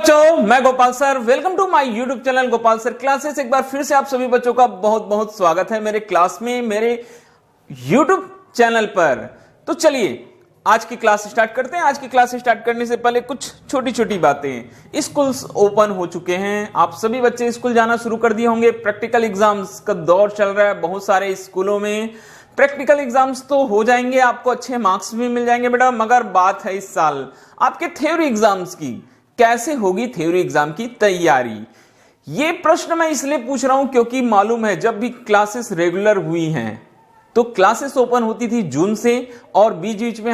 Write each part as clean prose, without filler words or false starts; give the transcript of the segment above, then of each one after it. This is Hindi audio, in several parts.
बच्चों, मैं Gopal sir. Welcome to my YouTube channel Gopal sir classes. एक बार फिर से आप सभी बच्चों का बहुत बहुत स्वागत है मेरे क्लास में, मेरे यूट्यूब चैनल पर। तो चलिए आज की क्लास स्टार्ट करते हैं। आज की क्लास स्टार्ट करने से पहले कुछ छोटी छोटी बातें। स्कूल्स ओपन हो चुके हैं, आप सभी बच्चे स्कूल जाना शुरू कर दिए होंगे। प्रैक्टिकल एग्जाम्स का दौर चल रहा है बहुत सारे स्कूलों में। प्रैक्टिकल एग्जाम्स तो हो जाएंगे, आपको अच्छे मार्क्स भी मिल जाएंगे बेटा, मगर बात है इस साल आपके थ्योरी एग्जाम्स की। कैसे होगी थ्योरी एग्जाम की तैयारी? ये प्रश्न मैं इसलिए पूछ रहा हूं क्योंकि मालूम है जब भी क्लासेस रेगुलर हुई हैं तो क्लासेस ओपन होती थी जून से, और बीच बीच में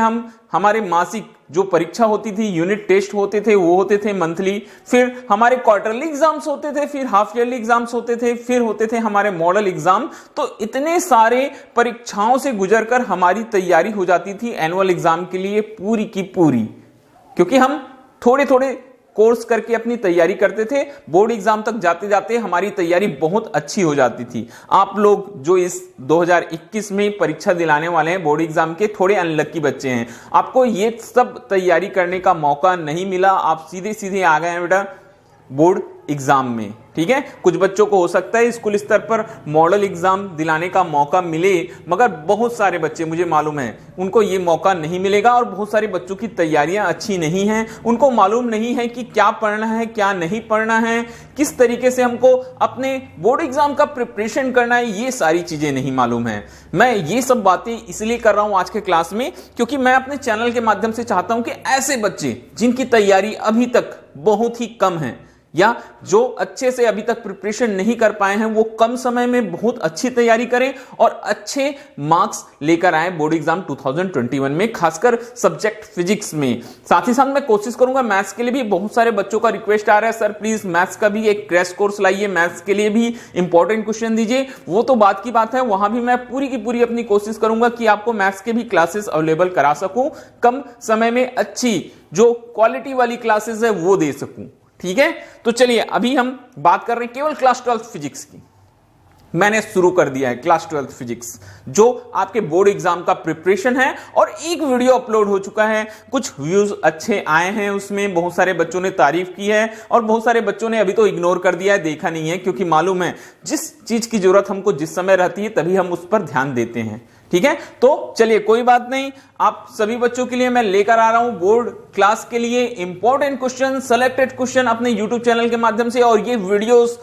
हमारे मासिक जो परीक्षा होती थी, यूनिट टेस्ट होते थे, वो होते थे मंथली। फिर हमारे क्वार्टरली एग्जाम्स होते थे, फिर हाफ ईयरली एग्जाम्स होते थे, फिर होते थे हमारे मॉडल एग्जाम। तो इतने सारे परीक्षाओं से गुजरकर हमारी तैयारी हो जाती थी एनुअल एग्जाम के लिए पूरी की पूरी, क्योंकि हम थोड़े थोड़े कोर्स करके अपनी तैयारी करते थे। बोर्ड एग्जाम तक जाते जाते हमारी तैयारी बहुत अच्छी हो जाती थी। आप लोग जो इस 2021 में परीक्षा दिलाने वाले हैं बोर्ड एग्जाम के, थोड़े अनलकी बच्चे हैं, आपको ये सब तैयारी करने का मौका नहीं मिला। आप सीधे सीधे आ गए हैं बेटा बोर्ड एग्जाम में। ठीक है, कुछ बच्चों को हो सकता है स्कूल स्तर पर मॉडल एग्जाम दिलाने का मौका मिले, मगर बहुत सारे बच्चे मुझे मालूम है उनको ये मौका नहीं मिलेगा। और बहुत सारे बच्चों की तैयारियां अच्छी नहीं हैं, उनको मालूम नहीं है कि क्या पढ़ना है क्या नहीं पढ़ना है, किस तरीके से हमको अपने बोर्ड एग्जाम का प्रिपरेशन करना है, ये सारी चीजें नहीं मालूम है। मैं ये सब बातें इसलिए कर रहा हूं आज के क्लास में क्योंकि मैं अपने चैनल के माध्यम से चाहता हूं कि ऐसे बच्चे जिनकी तैयारी अभी तक बहुत ही कम है या जो अच्छे से अभी तक प्रिपरेशन नहीं कर पाए हैं, वो कम समय में बहुत अच्छी तैयारी करें और अच्छे मार्क्स लेकर आए बोर्ड एग्जाम 2021 में, खासकर सब्जेक्ट फिजिक्स में। साथ ही साथ मैं कोशिश करूंगा मैथ्स के लिए भी। बहुत सारे बच्चों का रिक्वेस्ट आ रहा है, सर प्लीज मैथ्स का भी एक क्रैश कोर्स लाइए, मैथ्स के लिए भी इंपॉर्टेंट क्वेश्चन दीजिए। वो तो बात की बात है, वहां भी मैं पूरी की पूरी अपनी कोशिश करूंगा कि आपको मैथ्स के भी क्लासेस अवेलेबल करा सकूं, कम समय में अच्छी जो क्वालिटी वाली क्लासेस है वो दे सकूं। ठीक है, तो चलिए अभी हम बात कर रहे हैं केवल क्लास 12 फिजिक्स की। मैंने शुरू कर दिया है क्लास 12 फिजिक्स, जो आपके बोर्ड एग्जाम का प्रिपरेशन है, और एक वीडियो अपलोड हो चुका है। कुछ व्यूज अच्छे आए हैं उसमें, बहुत सारे बच्चों ने तारीफ की है और बहुत सारे बच्चों ने अभी तो इग्नोर कर दिया है, देखा नहीं है, क्योंकि मालूम है जिस चीज की जरूरत हमको जिस समय रहती है तभी हम उस पर ध्यान देते हैं। ठीक है, तो चलिए कोई बात नहीं, आप सभी बच्चों के लिए मैं लेकर आ रहा हूं बोर्ड क्लास के लिए इंपॉर्टेंट क्वेश्चन, सेलेक्टेड क्वेश्चन अपने यूट्यूब चैनल के माध्यम से। और ये वीडियोस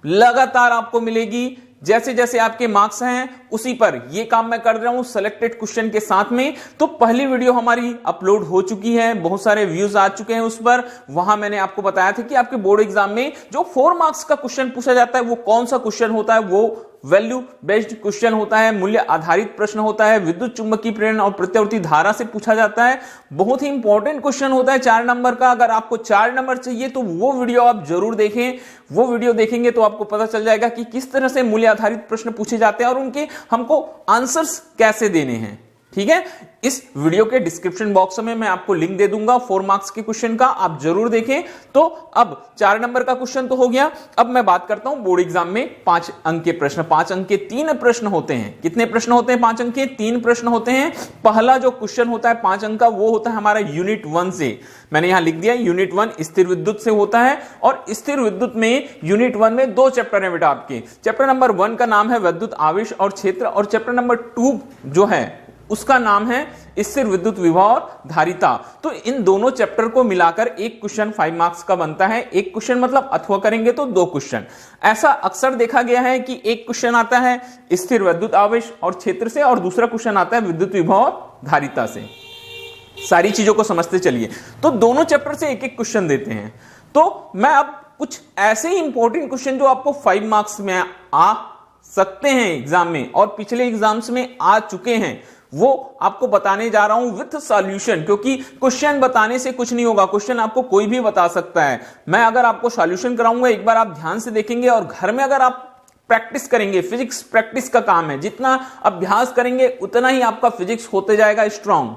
लगातार आपको मिलेगी, जैसे जैसे आपके मार्क्स हैं उसी पर ये काम मैं कर रहा हूं सेलेक्टेड क्वेश्चन के साथ में। तो पहली वीडियो हमारी अपलोड हो चुकी है, बहुत सारे व्यूज आ चुके हैं उस पर। वहां मैंने आपको बताया था कि आपके बोर्ड एग्जाम में जो 4 मार्क्स का क्वेश्चन पूछा जाता है वो कौन सा क्वेश्चन होता है। वो वैल्यू बेस्ड क्वेश्चन होता है, मूल्य आधारित प्रश्न होता है, विद्युत चुंबकीय प्रेरण और प्रत्यावर्ती धारा से पूछा जाता है। बहुत ही इंपॉर्टेंट क्वेश्चन होता है 4 नंबर का। अगर आपको 4 नंबर चाहिए तो वो वीडियो आप जरूर देखें। वो वीडियो देखेंगे तो आपको पता चल जाएगा कि किस तरह से मूल्य आधारित प्रश्न पूछे जाते हैं और उनके हमको आंसर्स कैसे देने हैं। ठीक है, इस वीडियो के डिस्क्रिप्शन बॉक्स में मैं आपको लिंक दे दूंगा 4 मार्क्स के क्वेश्चन का, आप जरूर देखें। तो अब 4 नंबर का क्वेश्चन तो हो गया। अब मैं बात करता हूं बोर्ड एग्जाम में 5 अंक के प्रश्न। 5 अंक के 3 प्रश्न होते हैं। कितने प्रश्न होते हैं? 5 अंक के 3 प्रश्न होते हैं। पहला जो क्वेश्चन होता है 5 अंक का वो होता है हमारा यूनिट 1 से। मैंने यहां लिख दिया यूनिट 1 स्थिर विद्युत से होता है। और स्थिर विद्युत में यूनिट 1 में 2 चैप्टर है बेटा आपके। चैप्टर नंबर 1 का नाम है विद्युत आवेश और क्षेत्र, और चैप्टर नंबर 2 जो है उसका नाम है स्थिर विद्युत विभव और धारिता। तो इन दोनों चैप्टर को मिलाकर एक क्वेश्चन 5 मार्क्स का बनता है। एक क्वेश्चन मतलब अथवा करेंगे तो 2 क्वेश्चन। ऐसा अक्सर देखा गया है कि एक क्वेश्चन आता है स्थिर विद्युत आवेश और क्षेत्र से, और दूसरा क्वेश्चन आता है विद्युत विभव और धारिता से। सारी चीजों को समझते चलिए। तो दोनों चैप्टर से एक एक क्वेश्चन देते हैं। तो मैं अब कुछ ऐसे ही इंपॉर्टेंट क्वेश्चन जो आपको 5 मार्क्स में आ सकते हैं एग्जाम में और पिछले एग्जाम्स में आ चुके हैं, वो आपको बताने जा रहा हूं विथ सॉल्यूशन। क्योंकि क्वेश्चन बताने से कुछ नहीं होगा, क्वेश्चन आपको कोई भी बता सकता है। मैं अगर आपको सॉल्यूशन कराऊंगा, एक बार आप ध्यान से देखेंगे और घर में अगर आप प्रैक्टिस करेंगे, फिजिक्स प्रैक्टिस का काम है, जितना अभ्यास करेंगे उतना ही आपका फिजिक्स होते जाएगा स्ट्रांग।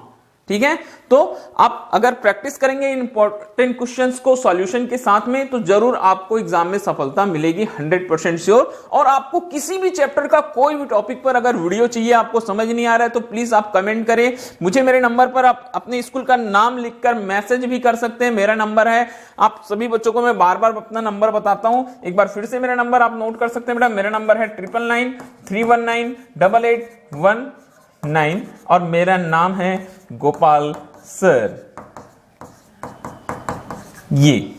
ठीक है। तो आप अगर प्रैक्टिस करेंगे इंपॉर्टेंट क्वेश्चंस को सॉल्यूशन के साथ में तो जरूर आपको एग्जाम में सफलता मिलेगी, 100% श्योर। और आपको किसी भी चैप्टर का कोई भी टॉपिक पर अगर वीडियो चाहिए, आपको समझ नहीं आ रहा है, तो प्लीज आप कमेंट करें मुझे। मेरे नंबर पर आप अपने स्कूल का नाम लिखकर मैसेज भी कर सकते हैं। मेरा नंबर है, आप सभी बच्चों को मैं बार बार अपना नंबर बताता हूं, एक बार फिर से मेरा नंबर आप नोट कर सकते हैं बेटा। मेरा नंबर है 9993198819 और मेरा नाम है गोपाल सर। ये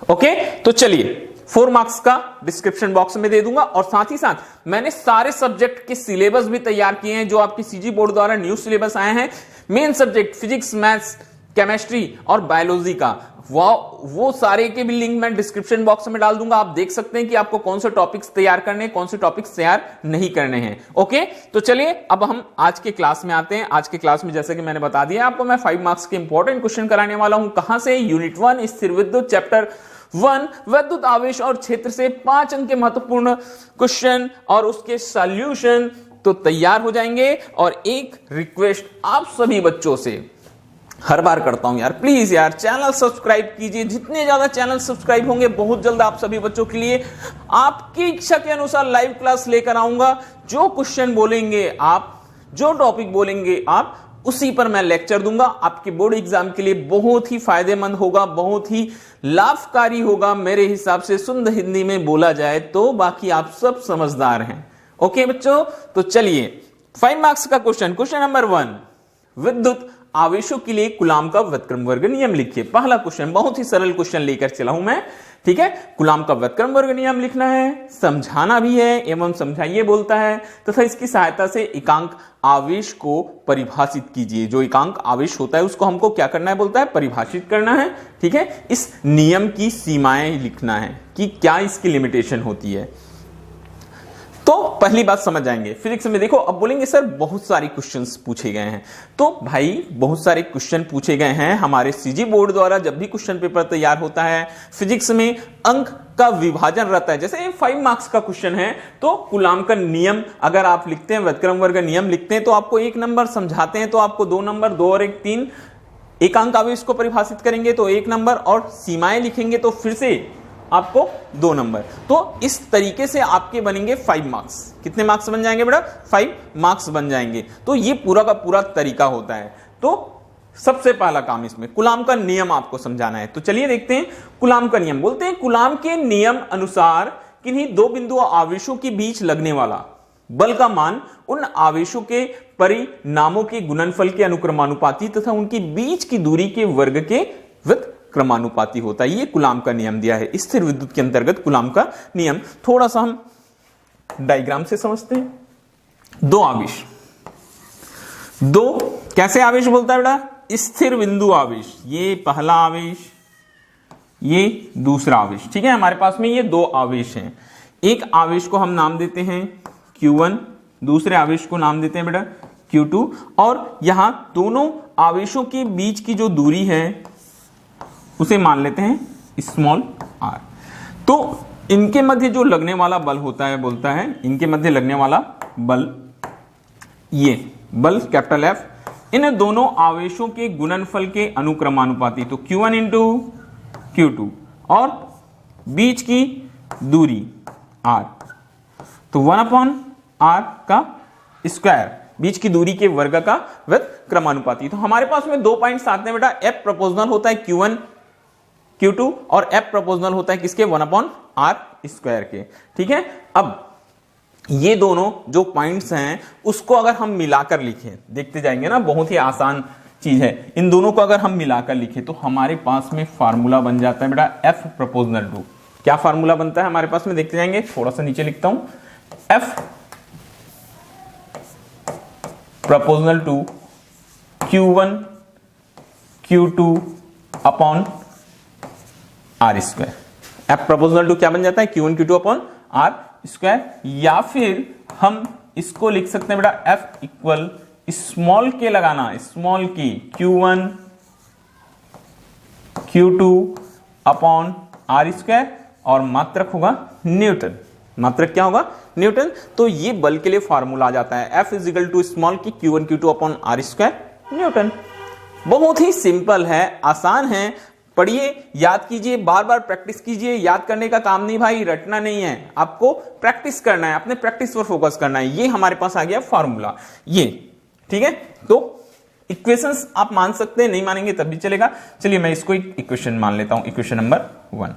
ओके। तो चलिए 4 मार्क्स का डिस्क्रिप्शन बॉक्स में दे दूंगा और साथ ही साथ मैंने सारे सब्जेक्ट के सिलेबस भी तैयार किए हैं जो आपकी सीजी बोर्ड द्वारा न्यू सिलेबस आए हैं। Main subject physics, maths, chemistry और बायोलॉजी का वो सारे के भी लिंक मैं डिस्क्रिप्शन बॉक्स में डाल दूंगा। आप देख सकते हैं कि आपको कौन से टॉपिक्स तैयार करने हैं, कौन से टॉपिक्स तैयार नहीं करने हैं। ओके, तो चलिए अब हम आज के क्लास में आते हैं। आज के क्लास में जैसे कि मैंने बता दिया आपको, मैं 5 मार्क्स के इंपॉर्टेंट क्वेश्चन कराने वाला हूं। कहां से? यूनिट 1 स्थिर विद्युत, चैप्टर 1 विद्युत आवेश और क्षेत्र से 5 अंक के महत्वपूर्ण क्वेश्चन और उसके सॉल्यूशन तो तैयार हो जाएंगे। और एक रिक्वेस्ट आप सभी बच्चों से हर बार करता हूं यार, प्लीज यार चैनल सब्सक्राइब कीजिए। जितने ज्यादा चैनल सब्सक्राइब होंगे बहुत जल्द आप सभी बच्चों के लिए आपकी इच्छा के अनुसार लाइव क्लास लेकर आऊंगा। जो क्वेश्चन बोलेंगे आप, जो टॉपिक बोलेंगे आप, उसी पर मैं लेक्चर दूंगा। आपके बोर्ड एग्जाम के लिए बहुत ही फायदेमंद होगा, बहुत ही लाभकारी होगा मेरे हिसाब से। शुद्ध हिंदी में बोला जाए तो बाकी आप सब समझदार हैं। ओके बच्चों, तो चलिए 5 मार्क्स का क्वेश्चन नंबर 1, विद्युत आवेशों के लिए कूलाम का व्युत्क्रम वर्ग नियम लिखिए। पहला क्वेश्चन बहुत ही सरल क्वेश्चन लेकर चला हूं मैं, ठीक है। कूलाम का व्युत्क्रम वर्ग नियम लिखना है, समझाना भी है एवं समझाइए बोलता है तथा इसकी सहायता से एकांक आवेश को परिभाषित कीजिए। जो एकांक आवेश होता है उसको हमको क्या करना है बोलता है? परिभाषित करना है, ठीक है। इस नियम की सीमाएं लिखना है कि क्या इसकी लिमिटेशन होती है। तो पहली बात समझ जाएंगे। फिजिक्स में देखो, अब बोलेंगे सर बहुत सारे क्वेश्चंस पूछे गए हैं। तो भाई बहुत सारे क्वेश्चन पूछे गए हैं हमारे सीजी बोर्ड द्वारा। जब भी क्वेश्चन पेपर तैयार होता है फिजिक्स में अंक का विभाजन रहता है। जैसे 5 मार्क्स का क्वेश्चन है तो कूलाम का नियम अगर आप लिखते हैं, व्युत्क्रम वर्ग नियम लिखते हैं तो आपको 1 नंबर, समझाते हैं तो आपको 2 नंबर, 2 और 1 3। एकांक आवेश को परिभाषित करेंगे तो 1 नंबर और सीमाएं लिखेंगे तो फिर से आपको 2 नंबर। तो इस तरीके से आपके बनेंगे 5 मार्क्स। कितने मार्क्स बन जाएंगे बेटा? 5 मार्क्स बन जाएंगे। तो ये पूरा का पूरा तरीका होता है। तो सबसे पहला काम इसमें कूलाम का नियम आपको समझाना है। तो चलिए देखते हैं कूलाम का नियम। बोलते हैं कूलाम के नियम अनुसार किन्हीं 2 बिंदु आवेशों के बीच लगने वाला बल का मान उन आवेशों के परिणामों के गुणनफल के अनुक्रमानुपाती तथा उनके बीच की दूरी के वर्ग के व्युत्क्रमानुपाती होता है। ये कूलाम का नियम दिया है स्थिर विद्युत के अंतर्गत। कूलाम का नियम थोड़ा सा हम डायग्राम से समझते हैं। 2 आवेश, 2 कैसे आवेश बोलता है बेटा? स्थिर बिंदु आवेश। ये पहला आवेश, ये दूसरा आवेश, ठीक है। हमारे पास में ये 2 आवेश हैं। एक आवेश को हम नाम देते हैं Q1, दूसरे आवेश को नाम देते हैं बेटा Q2। और यहां दोनों आवेशों के बीच की जो दूरी है उसे मान लेते हैं स्मॉल r। तो इनके मध्य जो लगने वाला बल होता है बोलता है इनके मध्य लगने वाला बल, ये बल कैपिटल F, इन दोनों आवेशों के गुणनफल के अनुक्रमानुपाती। तो Q1 इंटू Q2 और बीच की दूरी r, तो 1/r का स्क्वायर, बीच की दूरी के वर्ग का व्युत्क्रमानुपाती। तो हमारे पास में 2 पॉइंट्स आते हैं बेटा। F प्रोपोर्शनल होता है Q1 Q2 और F प्रोपोर्शनल होता है किसके? 1/r स्क्वायर के, ठीक है। अब ये दोनों जो पॉइंट्स हैं उसको अगर हम मिलाकर लिखें, देखते जाएंगे ना, बहुत ही आसान चीज है। इन दोनों को अगर हम मिलाकर लिखें तो हमारे पास में फार्मूला बन जाता है बेटा F प्रोपोर्शनल टू। क्या फार्मूला बनता है हमारे पास में? देखते जाएंगे। थोड़ा सा नीचे लिखता हूं, F proportional to Q1 Q2 upon R square. F proportional to क्या बन जाता है? Q1 Q2 upon R square. या फिर हम इसको लिख सकते हैं बेटा F इक्वल स्मॉल के लगाना, स्मॉल की Q1 Q2 upon R square और मात्रक होगा न्यूटन। मात्रक क्या होगा? न्यूटन। तो ये बल के लिए फार्मूला आ जाता है F is equal to small की Q1 Q2 upon R square Newton. बहुत ही सिंपल है, आसान है, पढ़िए, याद कीजिए, बार बार प्रैक्टिस कीजिए। याद करने का काम नहीं भाई, रटना नहीं है, आपको प्रैक्टिस करना है, अपने प्रैक्टिस पर फोकस करना है। ये हमारे पास आ गया फॉर्मूला, ये ठीक है। तो इक्वेशंस आप मान सकते हैं, नहीं मानेंगे तब भी चलेगा। चलिए मैं इसको एक इक्वेशन मान लेता हूं, इक्वेशन नंबर 1।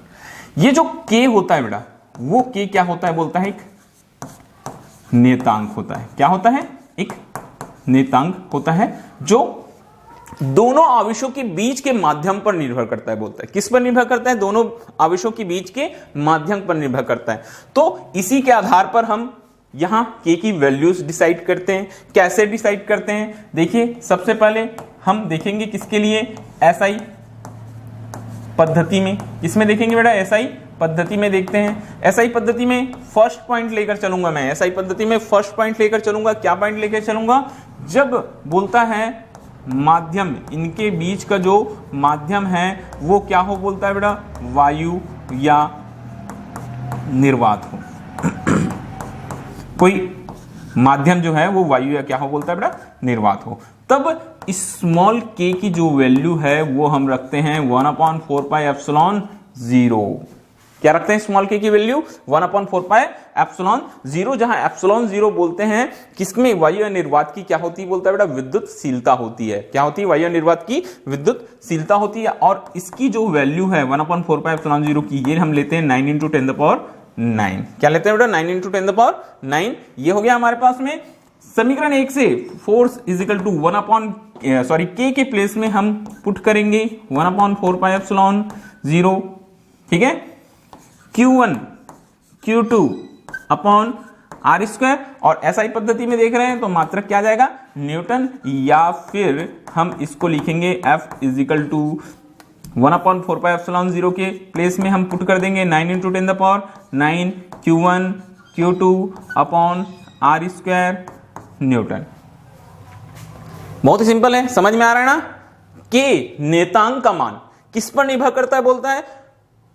ये जो k होता है बेटा, वो k क्या होता है बोलता है, एक नेतांक होता है। क्या होता है? एक नेतांक होता है जो दोनों आवेशों के बीच के माध्यम पर निर्भर करता है। बोलता है किस पर निर्भर करता है? दोनों आवेशों के बीच के माध्यम पर निर्भर करता है। तो इसी के आधार पर हम यहां k की वैल्यूज डिसाइड करते हैं। कैसे डिसाइड करते हैं? देखिए, सबसे पहले हम देखेंगे किसके लिए, SI पद्धति में। किसमें देखेंगे बेटा? SI पद्धति में देखते हैं। SI पद्धति में फर्स्ट पॉइंट लेकर चलूंगा मैं, SI पद्धति में फर्स्ट पॉइंट लेकर चलूंगा। क्या पॉइंट लेकर चलूंगा? जब बोलता है माध्यम, इनके बीच का जो माध्यम है वो क्या हो बोलता है बेटा? वायु या निर्वात हो। कोई माध्यम जो है वो वायु या क्या हो बोलता है बेटा? निर्वात हो। तब स्मॉल k की जो वैल्यू है वो हम रखते हैं 1/4πε0। क्या रखते हैं स्मॉल k की वैल्यू? 1/4πε0, जहां ε0 बोलते हैं किसमें? वायु या निर्वात की क्या होती है बोलता है बेटा? विद्युतशीलता होती है। क्या होती है? वायु या निर्वात की विद्युतशीलता होती है। और इसकी जो वैल्यू है 1/4πε0 की, ये हम लेते हैं 9 × 10⁹। क्या लेते हैं बेटा? 9 × 10⁹। ये हो गया हमारे पास में समीकरण 1 से force is equal to k के प्लेस में हम पुट करेंगे 1/4πε0, ठीक है। Q1 Q2 अपॉन R², और SI पद्धति में देख रहे हैं तो मात्रक क्या आ जाएगा? न्यूटन। या फिर हम इसको लिखेंगे F इज इक्वल टू 1/4πε0 के प्लेस में हम पुट कर देंगे 9 × 10⁹ Q1 Q2 upon R² Newton. बहुत ही सिंपल है, समझ में आ रहा है ना? K नेतांक का मान किस पर निर्भर करता है बोलता है?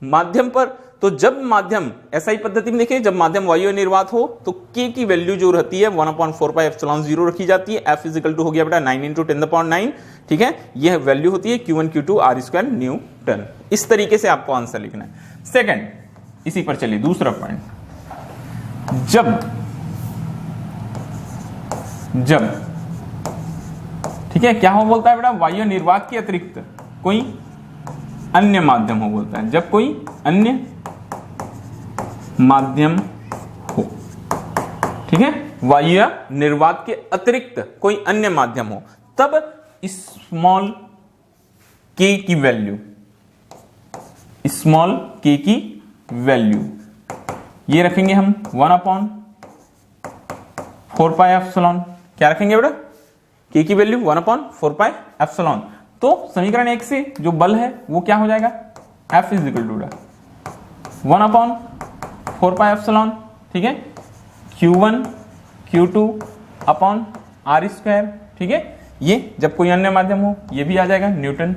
माध्यम पर। तो जब माध्यम SI पद्धति में देखिए, जब माध्यम वायु निर्वात हो तो k की वैल्यू जो रहती है 1/4πε0 रखी जाती है। F इज इक्वल टू हो गया बेटा 9 × 10⁹, ठीक है। यह वैल्यू होती है Q1 Q2 R² न्यूटन। इस तरीके से आपको आंसर लिखना है। सेकंड, इसी पर चलिए दूसरा पॉइंट। जब ठीक है, क्या हो बोलता है बेटा? वायु निर्वात के अतिरिक्त कोई अन्य माध्यम हो बोलता है। जब कोई अन्य माध्यम हो, ठीक है, वायु या निर्वात के अतिरिक्त कोई अन्य माध्यम हो, तब स्मॉल k की वैल्यू, स्मॉल k की वैल्यू ये रखेंगे हम 1/4πε। क्या रखेंगे बेटा? k की वैल्यू 1/4πε। तो समीकरण 1 से जो बल है वो क्या हो जाएगा? F इज इक्वल टू 1/4πε, ठीक है। Q1 Q2 अपॉन R², ठीक है। ये जब कोई अन्य माध्यम हो ये भी आ जाएगा न्यूटन।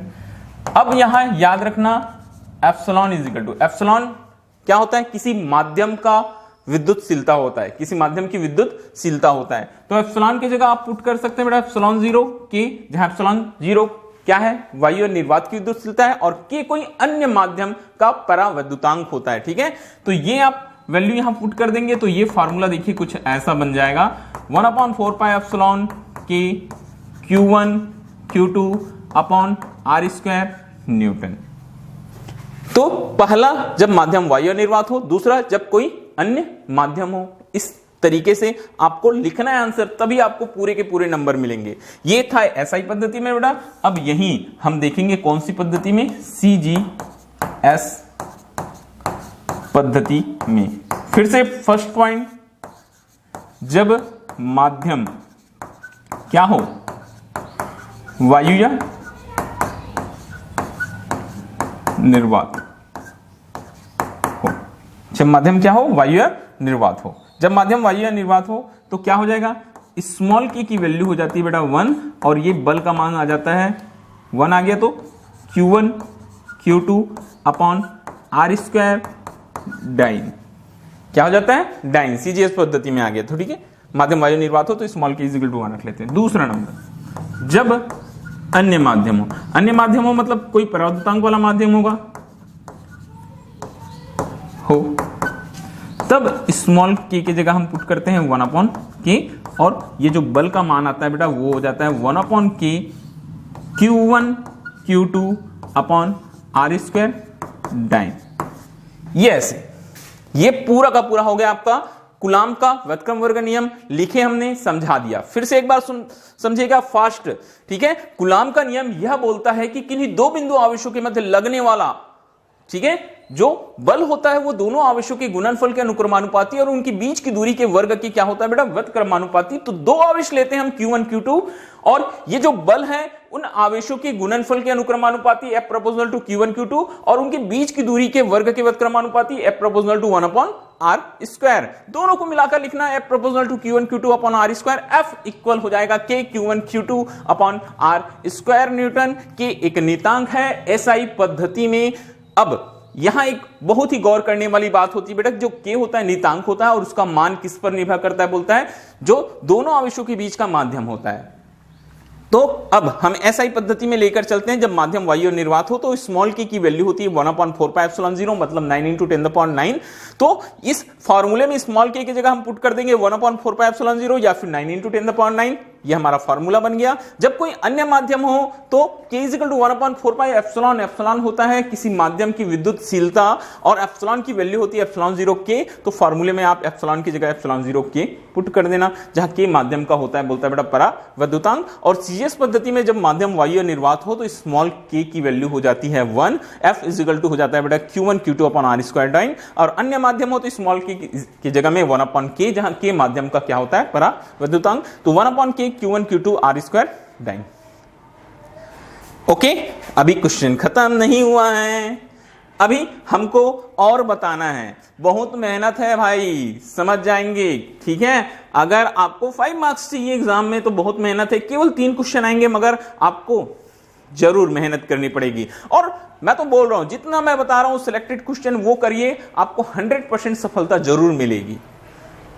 अब यहां याद रखना epsilon is equal to, epsilon क्या होता है? किसी माध्यम का विद्युतशीलता होता है, किसी माध्यम की विद्युतशीलता होता है। तो एप्सिलॉन की जगह आप पुट कर सकते हैं बेटा ε0 के, जहां ε0 क्या है? वायु और निर्वात की विद्युतशीलता है, और के कोई अन्य माध्यम का परावैद्युतांक होता है, ठीक है। तो ये आप वैल्यू यहां पुट कर देंगे तो ये फार्मूला देखिए कुछ ऐसा बन जाएगा 1/4πε के Q1 Q2 upon R² Newton. तो पहला जब माध्यम वायु निर्वात हो, दूसरा जब कोई अन्य माध्यम हो। इस तरीके से आपको लिखना है आंसर, तभी आपको पूरे के पूरे नंबर मिलेंगे। ये था SI पद्धति में बेटा। अब यहीं हम देखेंगे कौन सी पद्धति में? CGS पद्धति में। फिर से फर्स्ट पॉइंट, जब माध्यम क्या हो? वायु या निर्वात हो। जब माध्यम क्या हो? वायु या निर्वात हो। जब माध्यम वायु या निर्वात हो तो क्या हो जाएगा? स्मॉल k की वैल्यू हो जाती है बेटा 1, और ये बल का मान आ जाता है 1 आ गया, तो Q1 Q2 upon R² dine. क्या हो जाता है? डाइन। CGS पद्धति में आ गया तो ठीक है। माध्यम वायु निर्वात हो तो small k is equal to 1 रख लेते हैं। दूसरा नंबर, जब अन्य माध्यमों, अन्य माध्यमों मतलब कोई परावर्तनांक वाला माध्यम होगा हो, तब स्मॉल के की जगह हम पुट करते हैं 1/k और ये जो बल का मान आता है बेटा वो हो जाता है 1/k Q1 Q2 upon R² dine. ये ऐसे, ये पूरा का पूरा हो गया आपका कूलाम का व्युत्क्रम वर्ग नियम, लिखे हमने, समझा दिया। फिर से एक बार समझिएगा फास्ट, ठीक है। कूलाम का नियम यह बोलता है कि किन्हीं दो बिंदु आवेशों के मध्य लगने वाला, ठीक है, जो बल होता है वो दोनों आवेशों के गुणनफल के अनुक्रमानुपाती और उनके बीच की दूरी के वर्ग की क्या होता है बेटा, व्युत्क्रमानुपाती। तो दो आवेश लेते हैं हम Q1 Q2 और ये जो बल है उन आवेशों के गुणनफल के अनुक्रमानुपाती F proportional to Q1 Q2 और उनके बीच की दूरी के वर्ग के व्युत्क्रमानुपाती F प्रोपोर्शनल टू 1/r²। दोनों को मिलाकर लिखना F proportional to Q1 Q2 upon r²। F equal हो जाएगा K Q1 Q2 upon r² Newton. के एक नियतांक है SI पद्धति में। अब यहां एक बहुत ही गौर करने वाली बात होती है बेटा, जो K होता है नियतांक होता है और उसका मान किस पर निर्भर करता है, बोलता है जो दोनों आवेशों के बीच का माध्यम होता है। तो अब हम SI पद्धति में लेकर चलते हैं। जब माध्यम वायु निर्वात हो तो स्मॉल k की वैल्यू होती है 1/4πε0 मतलब 9 × 10⁹। तो इस फॉर्मूले में स्मॉल k की जगह हम पुट कर देंगे 1/4πε0 या फिर 9 × 10⁹। यह हमारा फॉर्मूला बन गया। जब कोई अन्य माध्यम हो तो k = 1/4πε। एप्सिलॉन होता है किसी माध्यम की विद्युतशीलता और एप्सिलॉन की वैल्यू होती है ε0k। तो फॉर्मूले में आप एप्सिलॉन की जगह ε0k पुट कर देना, जहां k माध्यम का होता है, बोलता है बेटा परावैद्युतांक। और सीजीएस पद्धति में जब माध्यम वायु निर्वात हो तो स्मॉल k की वैल्यू हो जाती है 1। F = हो जाता है बेटा Q1 Q2 upon r² dine. और अन्य माध्यम हो तो स्मॉल k की जगह में 1/k, जहां k माध्यम का क्या होता है, परावैद्युतांक। तो 1/k Q1 Q2 r² dine. Okay, अभी क्वेश्चन खत्म नहीं हुआ है, अभी हमको और बताना है। बहुत मेहनत है भाई, समझ जाएंगे, ठीक है। अगर आपको 5 मार्क्स चाहिए एग्जाम में तो बहुत मेहनत है। केवल 3 क्वेश्चन आएंगे मगर आपको जरूर मेहनत करनी पड़ेगी। और मैं तो बोल रहा हूं जितना मैं बता रहा हूं सिलेक्टेड क्वेश्चन वो करिए, आपको 100% सफलता जरूर मिलेगी।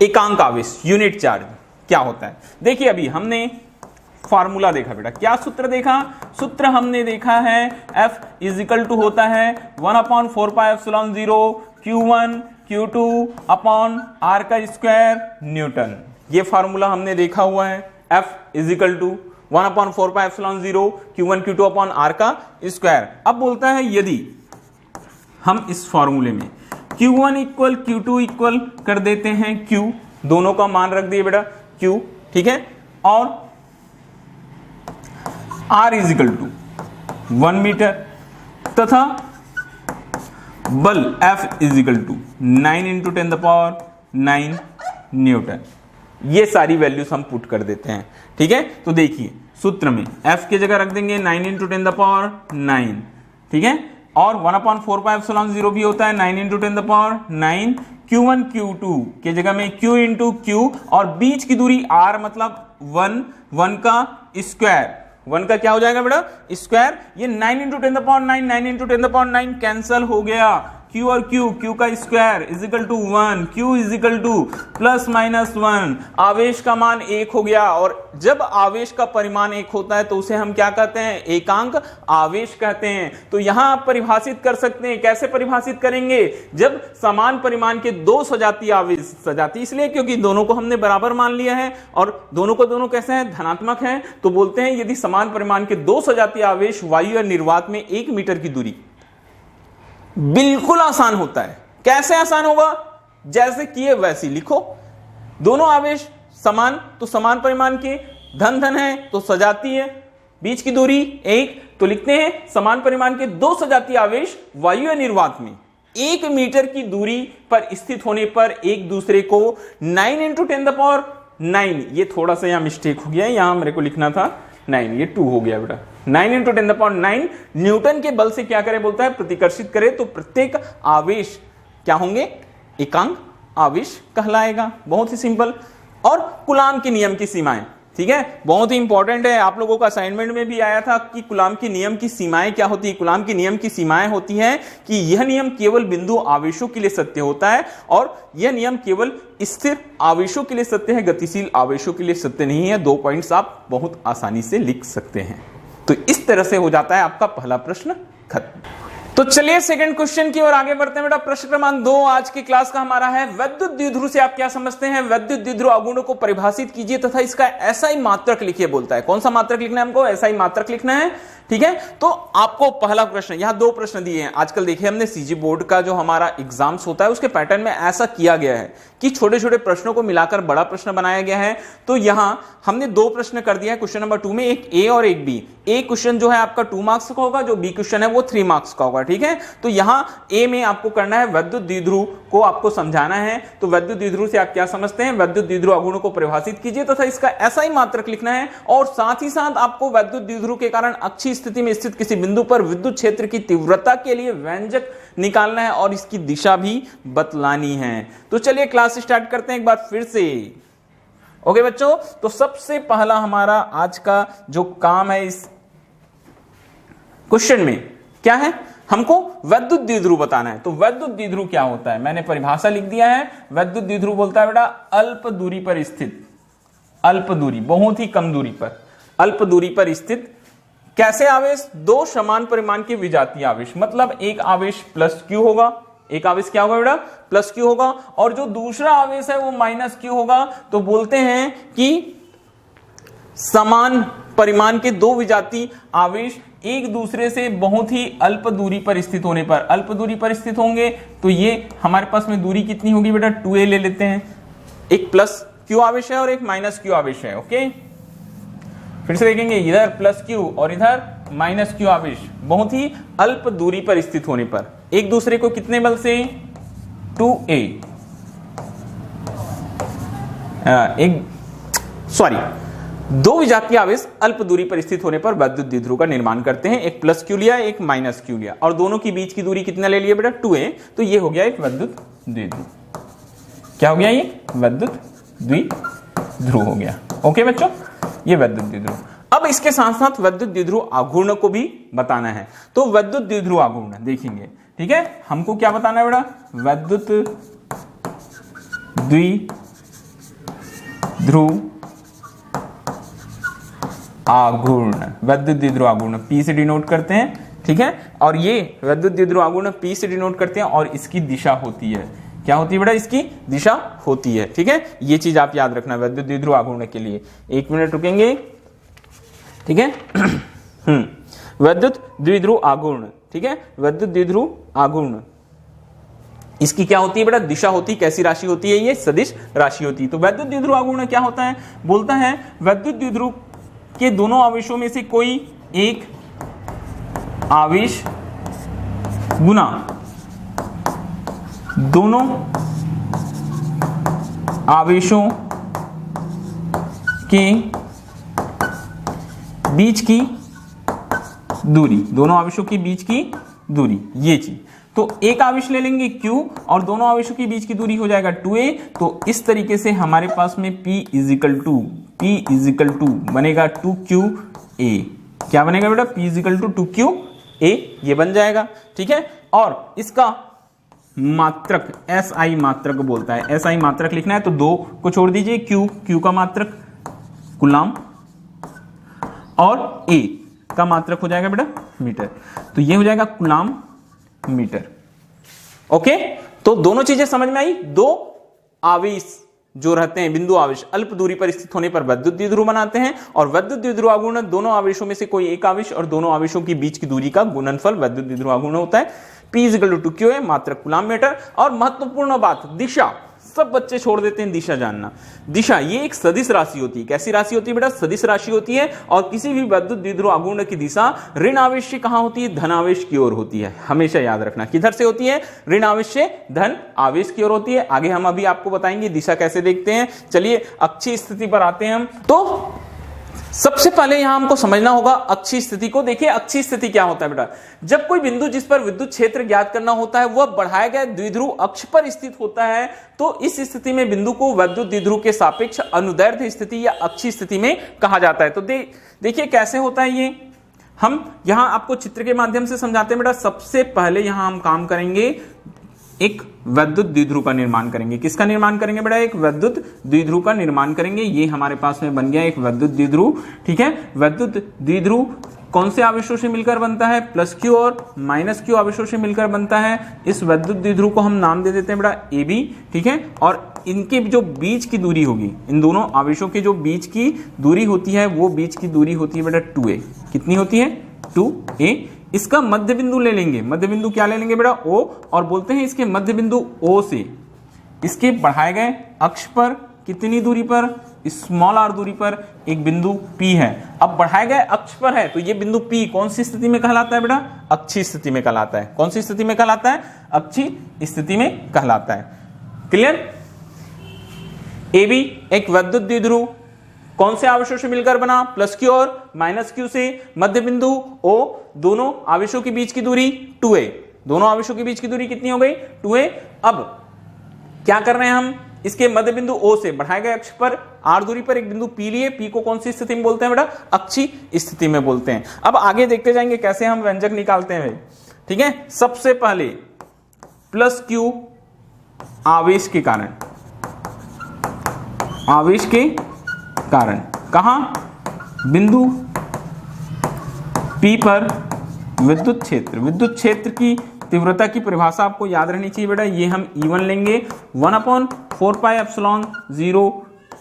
एकांक आवेश यूनिट चार्ज क्या होता है, देखिए अभी हमने फॉर्मूला देखा बेटा, क्या सूत्र देखा, सूत्र हमने देखा है F = होता है 1/4πε0 Q1 Q2 upon r² Newton. ये फार्मूला हमने देखा हुआ है। F = 1/4πε0 Q1 Q2 upon r²। अब बोलता है यदि हम इस फॉर्मूले में Q1 = Q2 इक्वल कर देते हैं Q, दोनों का मान रख दिए बेटा Q, ठीक है, और R = 1 मीटर तथा बल F = 9 × 10⁹ न्यूटन। ये सारी वैल्यूज हम पुट कर देते हैं, ठीक है। तो देखिए सूत्र में F की जगह रख देंगे 9 × 10⁹, ठीक है, और 1/4πε0 भी होता है 9 × 10⁹। Q1 Q2 के जगह में Q × Q और बीच की दूरी R मतलब 1 का स्क्वायर, 1 का क्या हो जाएगा बेटा, स्क्वायर। ये 9 × 10⁹, 9 × 10⁹ कैंसल हो गया। Q और Q का स्क्वायर = 1, Q = ±1। आवेश का मान 1 हो गया। और जब आवेश का परिमाण 1 होता है तो उसे हम क्या कहते हैं, एकांक आवेश कहते हैं। तो यहां आप परिभाषित कर सकते हैं, कैसे परिभाषित करेंगे, जब समान परिमाण के दो सजातीय आवेश, सजातीय इसलिए क्योंकि दोनों को हमने बराबर मान लिया है और दोनों को दोनों कैसे हैं, धनात्मक हैं। तो बोलते हैं यदि समान परिमाण के दो सजातीय आवेश वायु या निर्वात में 1 मीटर की दूरी, बिल्कुल आसान होता है। कैसे आसान होगा, जैसे किए वैसे लिखो। दोनों आवेश समान तो समान परिमाण के, धन धन है तो सजातीय, बीच की दूरी 1 तो लिखते हैं समान परिमाण के दो सजातीय आवेश वायु या निर्वात में 1 मीटर की दूरी पर स्थित होने पर एक दूसरे को 9 × 10⁹, ये थोड़ा सा यहां मिस्टेक हो गया, यहां मेरे को लिखना था 9, ये 2 हो गया बेटा, 9 × 10⁹ न्यूटन के बल से क्या करे, बोलता है प्रतिकर्षित करे। तो प्रत्येक आवेश क्या होंगे, एकांक आवेश कहलाएगा। बहुत ही सिंपल। और कूलाम के नियम की सीमाएं, ठीक है, बहुत ही इंपॉर्टेंट है। आप लोगों का असाइनमेंट में भी आया था कि कूलाम के नियम की सीमाएं क्या होती है। कूलाम के नियम की सीमाएं होती है कि यह नियम केवल बिंदु आवेशों के लिए सत्य होता है और यह नियम केवल स्थिर आवेशों के लिए सत्य है, गतिशील आवेशों के लिए सत्य नहीं है। 2 पॉइंट्स आप बहुत आसानी से लिख सकते हैं। तो इस तरह से हो जाता है आपका पहला प्रश्न खत्म। तो चलिए सेकंड क्वेश्चन की ओर आगे बढ़ते हैं बेटा। प्रश्न क्रमांक 2 आज की क्लास का हमारा है, वैद्युत द्विध्रुव से आप क्या समझते हैं? वैद्युत द्विध्रुव अगुणों को परिभाषित कीजिए तथा इसका एसआई मात्रक लिखिए बोलता है। कौन सा मात्रक लिखना है हमको? एसआई मात्रक लिखना है। ठीक है, तो आपको पहला प्रश्न, यहां 2 प्रश्न दिए हैं। आजकल देखिए हमने सीजी बोर्ड का जो हमारा एग्जाम्स होता है उसके पैटर्न में ऐसा किया गया है कि छोटे छोटे प्रश्नों को मिलाकर बड़ा प्रश्न बनाया गया है। तो यहां हमने 2 प्रश्न कर दिया है क्वेश्चन नंबर 2 में, एक ए और एक बी। ए क्वेश्चन जो है आपका 2 मार्क्स का होगा, जो बी क्वेश्चन है वो 3 मार्क्स का होगा। ठीक है, तो यहां ए में आपको करना है वैद्युत द्विध्रुव को आपको समझाना है। तो वैद्युत द्विध्रुव से आप क्या समझते हैं? वैद्युत द्विध्रुव अगुणों को परिभाषित कीजिए तथा इसका एसआई मात्रक लिखना है, और साथ ही साथ आपको वैद्युत द्विध्रुव के कारण अक्षीय स्थिति में स्थित किसी बिंदु पर विद्युत क्षेत्र की तीव्रता के लिए व्यंजक निकालना है और इसकी दिशा भी बतलानी है। तो चलिए क्लास स्टार्ट करते हैं एक बार फिर से। ओके बच्चों, तो सबसे पहला हमारा आज का जो काम है इस क्वेश्चन में क्या है? हमको वैद्युत द्विध्रुव बताना है। तो वैद्युत द्विध्रुव क्या होता है? मैंने परिभाषा लिख दिया है। वैद्युत द्विध्रुव बोलता है बेटा अल्प दूरी पर स्थित, अल्प दूरी, बहुत ही कम दूरी पर, अल्प दूरी पर स्थित कैसे आवेश? 2 समान परिमाण के विजातीय आवेश। मतलब एक आवेश प्लस क्यू होगा, एक आवेश क्या होगा बेटा? प्लस क्यू होगा, और जो दूसरा आवेश है वो माइनस क्यू होगा। तो बोलते हैं कि समान परिमाण के 2 विजातीय आवेश एक दूसरे से बहुत ही अल्प दूरी पर स्थित होने पर, अल्प दूरी पर स्थित होंगे। तो ये हमारे पास में दूरी कितनी होगी बेटा? 2a ले लेते हैं। एक प्लस क्यू आवेश है और एक माइनस क्यू आवेश है। ओके, फिर से देखेंगे, इधर प्लस क्यू और इधर माइनस क्यू आवेश बहुत ही अल्प दूरी पर स्थित होने पर एक दूसरे को कितने बल से? 2a, दो विजातीय आवेश अल्प दूरी पर स्थित होने पर वैद्युत द्विध्रुव का निर्माण करते हैं। एक प्लस क्यू लिया, एक माइनस क्यू लिया, और दोनों के बीच की दूरी कितना ले लिया बेटा? 2a। तो ये हो गया एक वैद्युत द्विध्रुव। क्या हो गया? ये वैद्युत द्विध्रुव हो गया। ओके बच्चों, ये वैद्युत द्विध्रुव। अब इसके साथ साथ वैद्युत द्विध्रुव आघूर्ण को भी बताना है। तो वैद्युत द्विध्रुव आघूर्ण देखेंगे। ठीक है, हमको क्या बताना है बेटा? वैद्युत द्विध्रुव आघूर्ण, वैद्युत द्विध्रुव आघूर्ण P से डिनोट करते हैं। ठीक है, और ये वैद्युत द्विध्रुव आघूर्ण P से डिनोट करते हैं, और इसकी दिशा होती है, क्या होती है बेटा? इसकी दिशा होती है। ठीक है, ये चीज आप याद रखना वैद्युत द्विध्रुव आघूर्ण के लिए। 1 मिनट रुकेंगे। ठीक है, वैद्युत द्विध्रुव आघूर्ण। ठीक है, वैद्युत द्विध्रुव आघूर्ण, इसकी क्या होती है बेटा? दिशा होती है। कैसी राशि होती है? ये सदिश राशि होती है। तो वैद्युत द्विध्रुव आघूर्ण क्या होता है? बोलता है वैद्युत द्विध्रुव के दोनों आवेशों में से कोई एक आवेश गुना दोनों आवेशों के बीच की दूरी, दोनों आवेशों के बीच की दूरी, ये चीज। तो एक आवेश ले लेंगे Q और दोनों आवेशों के बीच की दूरी हो जाएगा 2a। तो इस तरीके से हमारे पास में P इजिकल टू बनेगा 2QA। क्या बनेगा बेटा? P इजिकल टू 2QA, ये बन जाएगा। ठीक है, और इसका मात्रक SI मात्रक बोलता है। SI मात्रक लिखना है तो 2 को छोड़ दीजिए, Q का मात्रक कूलाम और A का मात्रक हो जाएगा बेटा मीटर। तो ये हो जाएगा कूलाम मीटर। ओके, तो दोनों चीजें समझ में आई। 2 आवेश जो रहते हैं, बिंदु आवेश, अल्प दूरी पर स्थित होने पर वैद्युत द्विध्रुव बनाते हैं, और वैद्युत द्विध्रुव आघूर्ण दोनों आवेशों में से कोई एक आवेश और दोनों आवेशों के बीच की दूरी का गुणनफल वैद्युत द्विध्रुव आघूर्ण होता है। P इजिकल टू 2QA, मात्रक कूलाम मीटर। और महत्वपूर्ण बात, दिशा, सब बच्चे छोड़ देते हैं दिशा जानना। दिशा ये एक सदिश राशि होती है। कैसी राशि होती है बेटा? सदिश राशि होती है, और किसी भी वैद्युत द्विध्रुव आघूर्ण की दिशा ऋण आवेश से कहां होती है? धन आवेश की ओर होती है। हमेशा याद रखना, किधर से होती है? ऋण आवेश से धन आवेश की ओर होती है। आगे हम अभी आपको बताएंगे दिशा कैसे देखते हैं। चलिए अक्षीय स्थिति पर आते हैं हम। तो सबसे पहले यहां हमको समझना होगा अक्षीय स्थिति को। देखिए अक्षीय स्थिति क्या होता है बेटा? जब कोई बिंदु जिस पर विद्युत क्षेत्र ज्ञात करना होता है वह बढ़ाए गए द्विध्रुव अक्ष पर स्थित होता है, तो इस स्थिति में बिंदु को वैद्युत द्विध्रुव के सापेक्ष अनुदैर्ध्य स्थिति या अक्षीय स्थिति में कहा जाता है। तो देखिए कैसे होता है ये, हम यहां आपको चित्र के माध्यम से समझाते हैं बेटा। सबसे पहले यहां हम काम करेंगे, एक वैद्युत द्विध्रुव का निर्माण करेंगे। किसका निर्माण करेंगे बेटा? एक वैद्युत द्विध्रुव का निर्माण करेंगे। ये हमारे पास में बन गया एक वैद्युत द्विध्रुव। ठीक है, वैद्युत द्विध्रुव कौन से आवेशों से मिलकर बनता है? प्लस क्यू और माइनस क्यू आवेशों से मिलकर बनता है। इस वैद्युत द्विध्रुव को हम नाम दे देते हैं बेटा ए बी, ठीक है। और इनके जो बीच की दूरी होगी, इन दोनों आवेशों के जो बीच की दूरी होती है वो बीच की दूरी होती है बेटा 2a। कितनी होती है? 2a। इसका मध्य बिंदु ले लेंगे। मध्य बिंदु क्या ले लेंगे बेटा? O। और बोलते हैं इसके मध्य बिंदु O से इसके बढ़ाए गए अक्ष पर कितनी दूरी पर? स्मॉल r दूरी पर एक बिंदु P है। अब बढ़ाए गए अक्ष पर है तो ये बिंदु P कौन सी स्थिति में कहलाता है बेटा? अक्षीय स्थिति में कहलाता है। कौन सी स्थिति में कहलाता है? अक्षीय स्थिति में कहलाता है। क्लियर? AB एक वैद्युत द्विध्रुव कौन से आवेशों से मिलकर बना? प्लस क्यू और माइनस क्यू से। मध्य बिंदु O, दोनों आवेशों के बीच की दूरी 2a। दोनों आवेशों के बीच की दूरी कितनी हो गई? 2a। अब क्या कर रहे हैं हम? इसके मध्य बिंदु O से बढ़ाए गए अक्ष पर r दूरी पर एक बिंदु P लिए। P को कौन सी स्थिति में बोलते हैं बेटा? अक्षीय स्थिति में बोलते हैं। अब आगे देखते जाएंगे कैसे हम व्यंजक निकालते हैं भाई, ठीक है। सबसे पहले प्लस क्यू आवेश के कारण, आवेश के कारण कहां? बिंदु P पर विद्युत क्षेत्र। विद्युत क्षेत्र की तीव्रता की परिभाषा आपको याद रहनी चाहिए बेटा। ये हम E1 लेंगे 1/4πε0।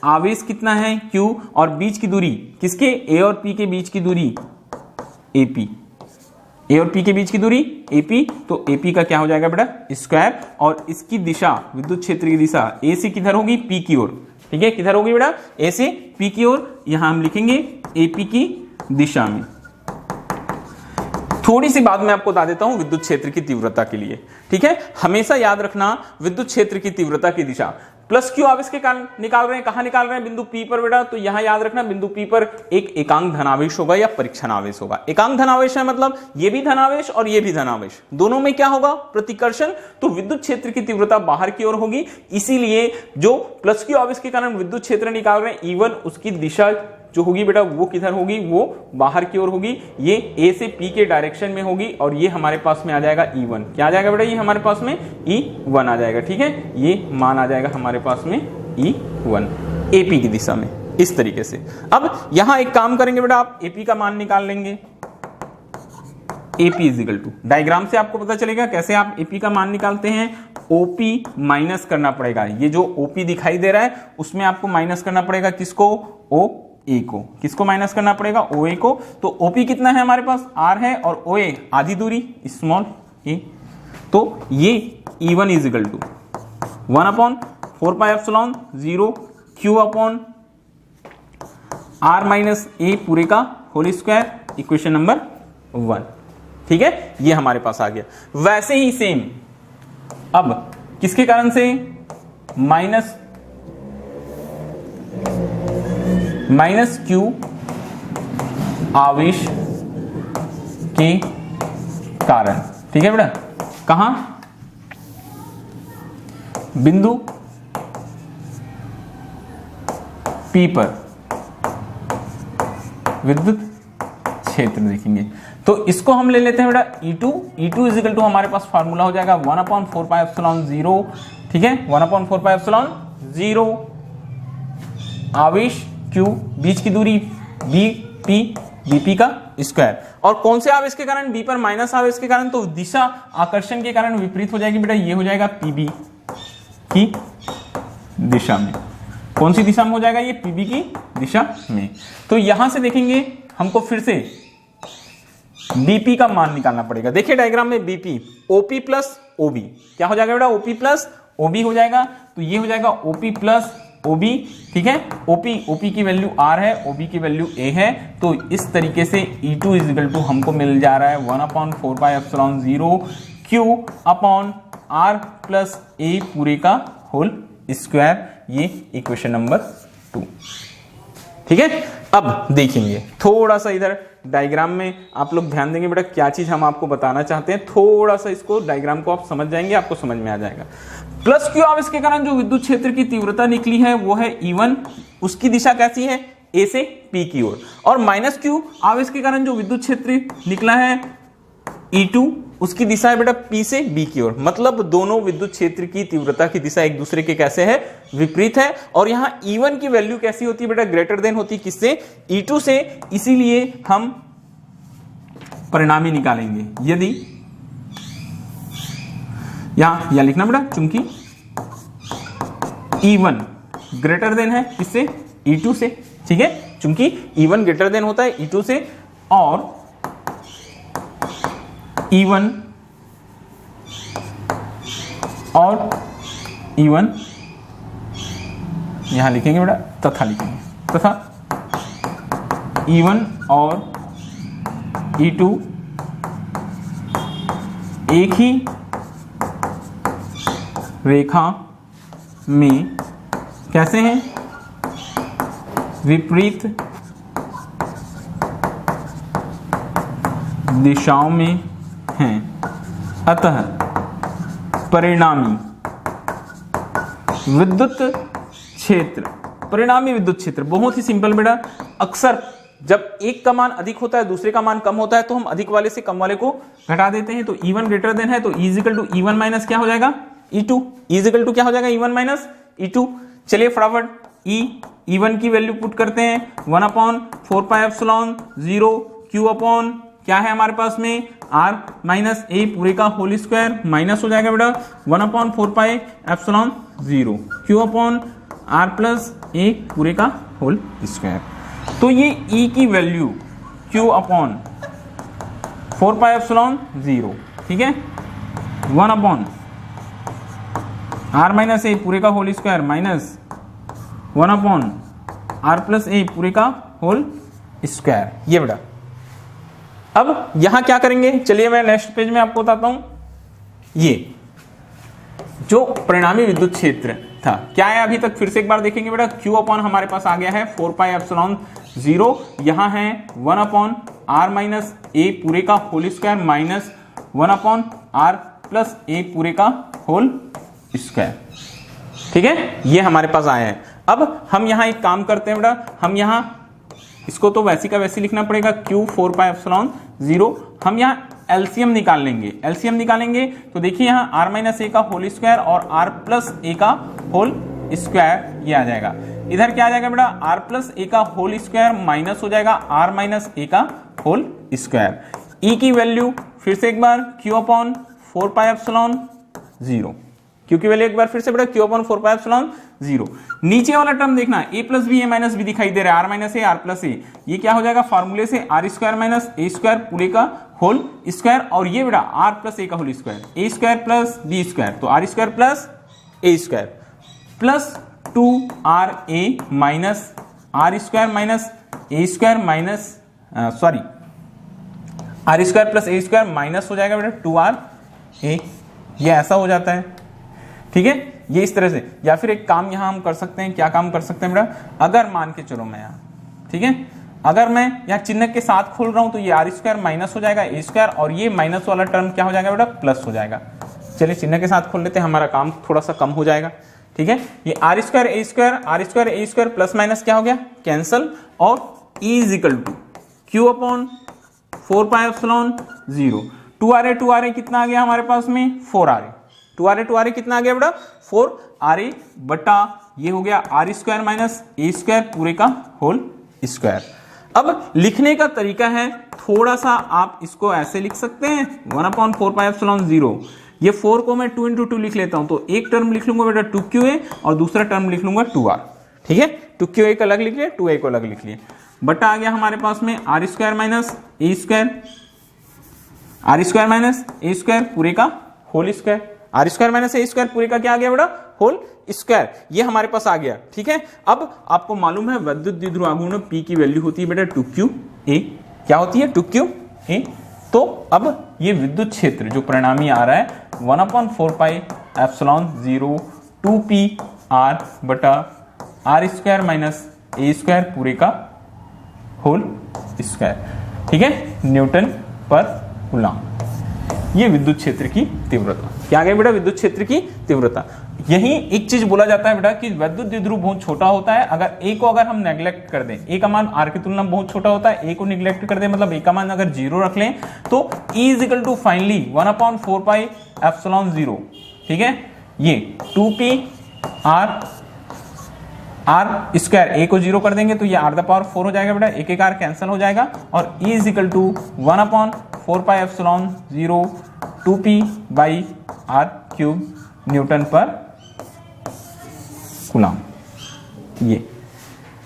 आवेश कितना है? Q। और बीच की दूरी किसके? A और P के बीच की दूरी AP। A और P के बीच की दूरी AP। तो AP का क्या हो जाएगा बेटा? स्क्वायर। और इसकी दिशा, विद्युत क्षेत्र की दिशा A से किधर होगी? P की ओर, ठीक है। किधर होगी बेटा? A से P की ओर। यहां हम लिखेंगे AP की दिशा में। थोड़ी सी बात मैं आपको बता देता हूं विद्युत क्षेत्र की तीव्रता के लिए, ठीक है। हमेशा याद रखना विद्युत क्षेत्र की तीव्रता की दिशा। प्लस क्यू आवेश के कारण निकाल रहे हैं, कहां निकाल रहे हैं? बिंदु P पर बेटा। तो यहां याद रखना बिंदु P पर एक एकांक धनावेश होगा या परीक्षण आवेश होगा। एकांक धनावेश है मतलब ये भी धनावेश और ये भी धनावेश, दोनों में क्या होगा? प्रतिकर्षण। तो विद्युत क्षेत्र की तीव्रता बाहर की ओर होगी, इसीलिए जो प्लस क्यू आवेश के कारण विद्युत क्षेत्र निकाल रहे हैं E1, उसकी दिशा जो होगी बेटा वो किधर होगी? वो बाहर की ओर होगी। ये A से P के डायरेक्शन में होगी और ये हमारे पास में आ जाएगा E1। क्या आ जाएगा बेटा? ये हमारे पास में E1 आ जाएगा, ठीक है। ये मान आ जाएगा हमारे पास में E1 AP की दिशा में, इस तरीके से। अब यहां एक काम करेंगे बेटा, आप AP का मान निकाल लेंगे। AP इजिकल टू, डायग्राम से आपको पता चलेगा कैसे आप AP का मान निकालते हैं। OP माइनस करना पड़ेगा। ये जो OP दिखाई दे रहा है उसमें आपको माइनस करना पड़ेगा किसको? OA को। किसको माइनस करना पड़ेगा? OA को। तो OP कितना है हमारे पास? R है और OA आधी दूरी स्मॉल a। तो ये E1 is equal to 1/4πε0 Q upon R minus A पूरे का होल स्क्वायर, इक्वेशन नंबर 1, ठीक है। ये हमारे पास आ गया। वैसे ही सेम अब किसके कारण से? माइनस Q आवेश के कारण, ठीक है बेटा। कहां? बिंदु P पर विद्युत क्षेत्र देखेंगे। तो इसको हम ले लेते हैं बेटा E2 इजिकल टू हमारे पास फार्मूला हो जाएगा 1/4πε0, ठीक है। 1/4πε0 आवेश Q, बीच की दूरी BP का स्क्वायर। और कौन से आवेश के कारण? B पर माइनस आवेश के कारण। तो दिशा आकर्षण के कारण विपरीत हो जाएगी बेटा। ये हो जाएगा PB की दिशा में। कौन सी दिशा में हो जाएगा? ये PB की दिशा में। तो यहां से देखेंगे हमको फिर से BP का मान निकालना पड़ेगा। देखिए डायग्राम में BP OP प्लस OB क्या हो जाएगा बेटा? OP प्लस OB हो जाएगा। तो ये हो जाएगा OP प्लस OB, ठीक है। OP की वैल्यू R है, OB की वैल्यू A है। तो इस तरीके से E2 इजिकल टू हमको मिल जा रहा है 1/4πε0 Q upon R plus A पूरे का होल स्क्वायर। ये इक्वेशन नंबर 2, ठीक है। अब देखेंगे थोड़ा सा इधर डायग्राम में आप लोग ध्यान देंगे बेटा, क्या चीज हम आपको बताना चाहते हैं। थोड़ा सा इसको डायग्राम को आप समझ जाएंगे, आपको समझ में आ जाएगा। प्लस क्यू आवेश के कारण जो विद्युत क्षेत्र की तीव्रता निकली है वो है E1, उसकी दिशा कैसी है? A से P की ओर। और माइनस क्यू आवेश के कारण जो विद्युत क्षेत्र निकला है E2, उसकी दिशा है बेटा P से B की ओर। मतलब दोनों विद्युत क्षेत्र की तीव्रता की दिशा एक दूसरे के कैसे है? विपरीत है। और यहां E1 की वैल्यू कैसी होती है बेटा? ग्रेटर देन होती किससे? E2 से। इसीलिए हम परिणामी निकालेंगे। यदि यहां लिखना बेटा, चूंकि E1 ग्रेटर देन है किससे, E2 से, ठीक है, चूंकि E1 ग्रेटर देन होता है E2 से, और E1 यहां लिखेंगे बेटा, तथा लिखेंगे, तथा E1 और E2 एक ही रेखा में कैसे हैं, विपरीत दिशाओं में हैं, अतः परिणामी विद्युत क्षेत्र बहुत ही सिंपल बेटा, अक्सर जब एक का मान अधिक होता है दूसरे का मान कम होता है तो हम अधिक वाले से कम वाले को घटा देते हैं। तो E1 ग्रेटर देन है तो E equal to E1 minus क्या हो जाएगा, E2, E इक्वल टू क्या हो जाएगा, E1 माइनस E2। चलिए फटाफट E1 की वैल्यू पुट करते हैं, 1/4πε0 Q अपॉन क्या है हमारे पास में, R माइनस A पूरे का होल स्क्वायर, माइनस हो जाएगा बेटा 1/4πε0 Q upon R plus A पूरे का होल स्क्वायर। तो ये E की वैल्यू Q अपॉन 4πε0, ठीक है, 1/R माइनस A पूरे का whole square minus 1/R plus A पूरे का होल स्क्वायर, ये बेटा। अब यहां क्या करेंगे, चलिए मैं नेक्स्ट पेज में आपको बताता हूं। ये जो परिणामी विद्युत क्षेत्र था क्या है, अभी तक फिर से एक बार देखेंगे बेटा, Q अपॉन हमारे पास आ गया है 4πε0, यहां है 1/R माइनस A पूरे का whole square minus 1/R plus A पूरे का होल स्क्वायर, ठीक है, ये हमारे पास आया है। अब हम यहां एक काम करते हैं बेटा, हम यहां इसको तो वैसी का वैसी लिखना पड़ेगा, Q 4πε0, हम यहाँ एलसीएम निकालेंगे तो देखिए यहाँ R माइनस A का होल स्क्वायर और R प्लस A का होल स्क्वायर, ये आ जाएगा। इधर क्या आ जाएगा बेटा, R प्लस A का होल स्क्वायर माइनस हो जाएगा R माइनस A का होल स्क्वायर। E की वैल्यू फिर से एक बार Q अपॉन 4πε0, Q की वैल्यू एक बार फिर से बेटा Q अपॉन 4πε0। नीचे वाला टर्म देखना, A plus B A minus B दिखाई दे रहा है, R minus A R plus A, ये क्या हो जाएगा फार्मूले से R square minus A square पूरे का होल स्क्वायर, और ये बेटा R प्लस A का whole square, A square plus B square, तो R square plus A square plus 2RA minus R square minus A square minus R square plus A square minus हो जाएगा बेटा 2RA, ये ऐसा हो जाता है, ठीक है, ये इस तरह से। या फिर एक काम यहां हम कर सकते हैं, क्या काम कर सकते हैं बेटा, अगर मान के चलो मैं यहां, ठीक है, अगर मैं यहां चिन्ह के साथ खोल रहा हूं तो ये R स्क्वायर माइनस हो जाएगा A स्क्वायर, और ये माइनस वाला टर्म क्या हो जाएगा बेटा, प्लस हो जाएगा। चलिए चिन्ह के साथ खोल लेते हैं, हमारा काम थोड़ा सा कम हो जाएगा, ठीक है। ये R square A square plus minus क्या हो गया, कैंसल, और E is equal to Q upon 4πε0, 2RA कितना आ गया हमारे पास में, 4RA, 2RA कितना आ गया बेटा, 4RA बटा ये हो गया R square minus A square पूरे का होल स्क्वायर। अब लिखने का तरीका है थोड़ा सा, आप इसको ऐसे लिख सकते हैं 1/4πε0, ये 4 को मैं 2 × 2 लिख लेता हूं, तो एक टर्म लिख लूंगा बेटा 2QA और दूसरा टर्म लिख लूंगा 2R, ठीक है, 2QA को अलग लिख लिए, 2A को अलग लिख लिए, बटा आ गया हमारे पास में R square minus A square पूरे का whole square, R square minus A square पूरे का क्या आ गया बेटा, होल स्क्वायर, ये हमारे पास आ गया, ठीक है। अब आपको मालूम है विद्युत द्विध्रुव आघूर्ण P की वैल्यू होती है बेटा 2QA, क्या होती है 2QA। तो अब ये विद्युत क्षेत्र जो परिणामी आ रहा है 1/4πε0 2PR बटा R square minus A square पूरे का होल स्क्वायर, ठीक है, न्यूटन पर कूलम। ये विद्युत क्षेत्र की तीव्रता, क्या आ गया बेटा, विद्युत क्षेत्र की तीव्रता। यही एक चीज बोला जाता है बेटा कि विद्युत द्विध्रुव बहुत छोटा होता है, अगर A को अगर हम नेग्लेक्ट कर दें, A का मान R की तुलना में बहुत छोटा होता है, A को निग्लेक्ट कर दें मतलब A का मान अगर 0 रख लें तो E is equal to finally 1/4πε0, ठीक है, ये 2PR R स्क्वायर, A को 0 कर देंगे तो ये R⁴ हो जाएगा बेटा, एक R कैंसिल हो जाएगा, और E is equal to 1/4 4 pi epsilon 0 2p by R cube newton per coulomb. ये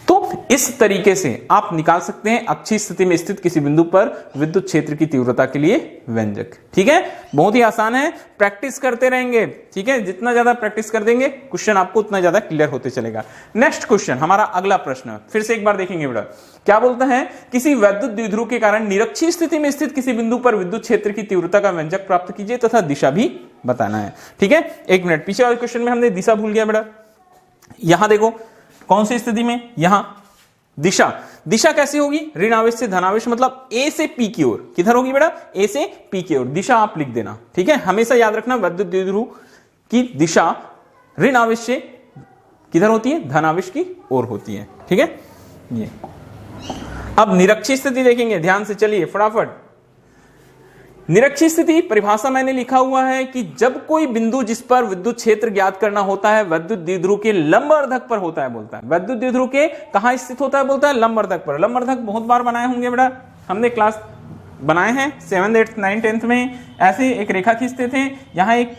तो इस तरीके से आप निकाल सकते हैं अक्षीय स्थिति में स्थित किसी बिंदु पर विद्युत क्षेत्र की तीव्रता के लिए व्यंजक। ठीक है, बहुत ही आसान है, प्रैक्टिस करते रहेंगे। ठीक है, जितना ज्यादा प्रैक्टिस कर देंगे क्वेश्चन आपको उतना ज्यादा क्लियर होते चलेगा। नेक्स्ट क्वेश्चन, हमारा अगला प्रश्न फिर से एक बार देखेंगे बेटा। क्या बोलता है, किसी वैद्युत द्विध्रुव के कारण निरक्षीय स्थिति में स्थित किसी बिंदु पर विद्युत क्षेत्र की तीव्रता का व्यंजक प्राप्त कीजिए तथा दिशा भी बताना है। ठीक है, एक मिनट, पीछे वाले क्वेश्चन में हमने दिशा भूल गया बेटा। यहां देखो कौन सी स्थिति में, यहां दिशा, दिशा कैसी होगी, ऋण आवेश से धनावेश, मतलब ए से पी की ओर। किधर होगी बेटा, ए से पी की ओर। दिशा आप लिख देना। ठीक है, हमेशा याद रखना वैद्युत द्विध्रुव की दिशा ऋण आवेश से किधर होती है, धनावेश की ओर होती है। ठीक है, ये अब निरक्षीय स्थिति देखेंगे, ध्यान से चलिए फटाफट। निरक्षीय स्थिति परिभाषा मैंने लिखा हुआ है कि जब कोई बिंदु जिस पर विद्युत क्षेत्र ज्ञात करना होता है वैद्युत द्विध्रुव के लंब अर्धक पर होता है, बोलता है वैद्युत द्विध्रुव के कहां स्थित होता है, बोलता है लंब अर्धक पर। लंब अर्धक बहुत बार बनाए होंगे बेटा, हमने क्लास बनाए हैं 7th 8th 9th 10th में। ऐसे एक रेखा खींचते थे, यहां एक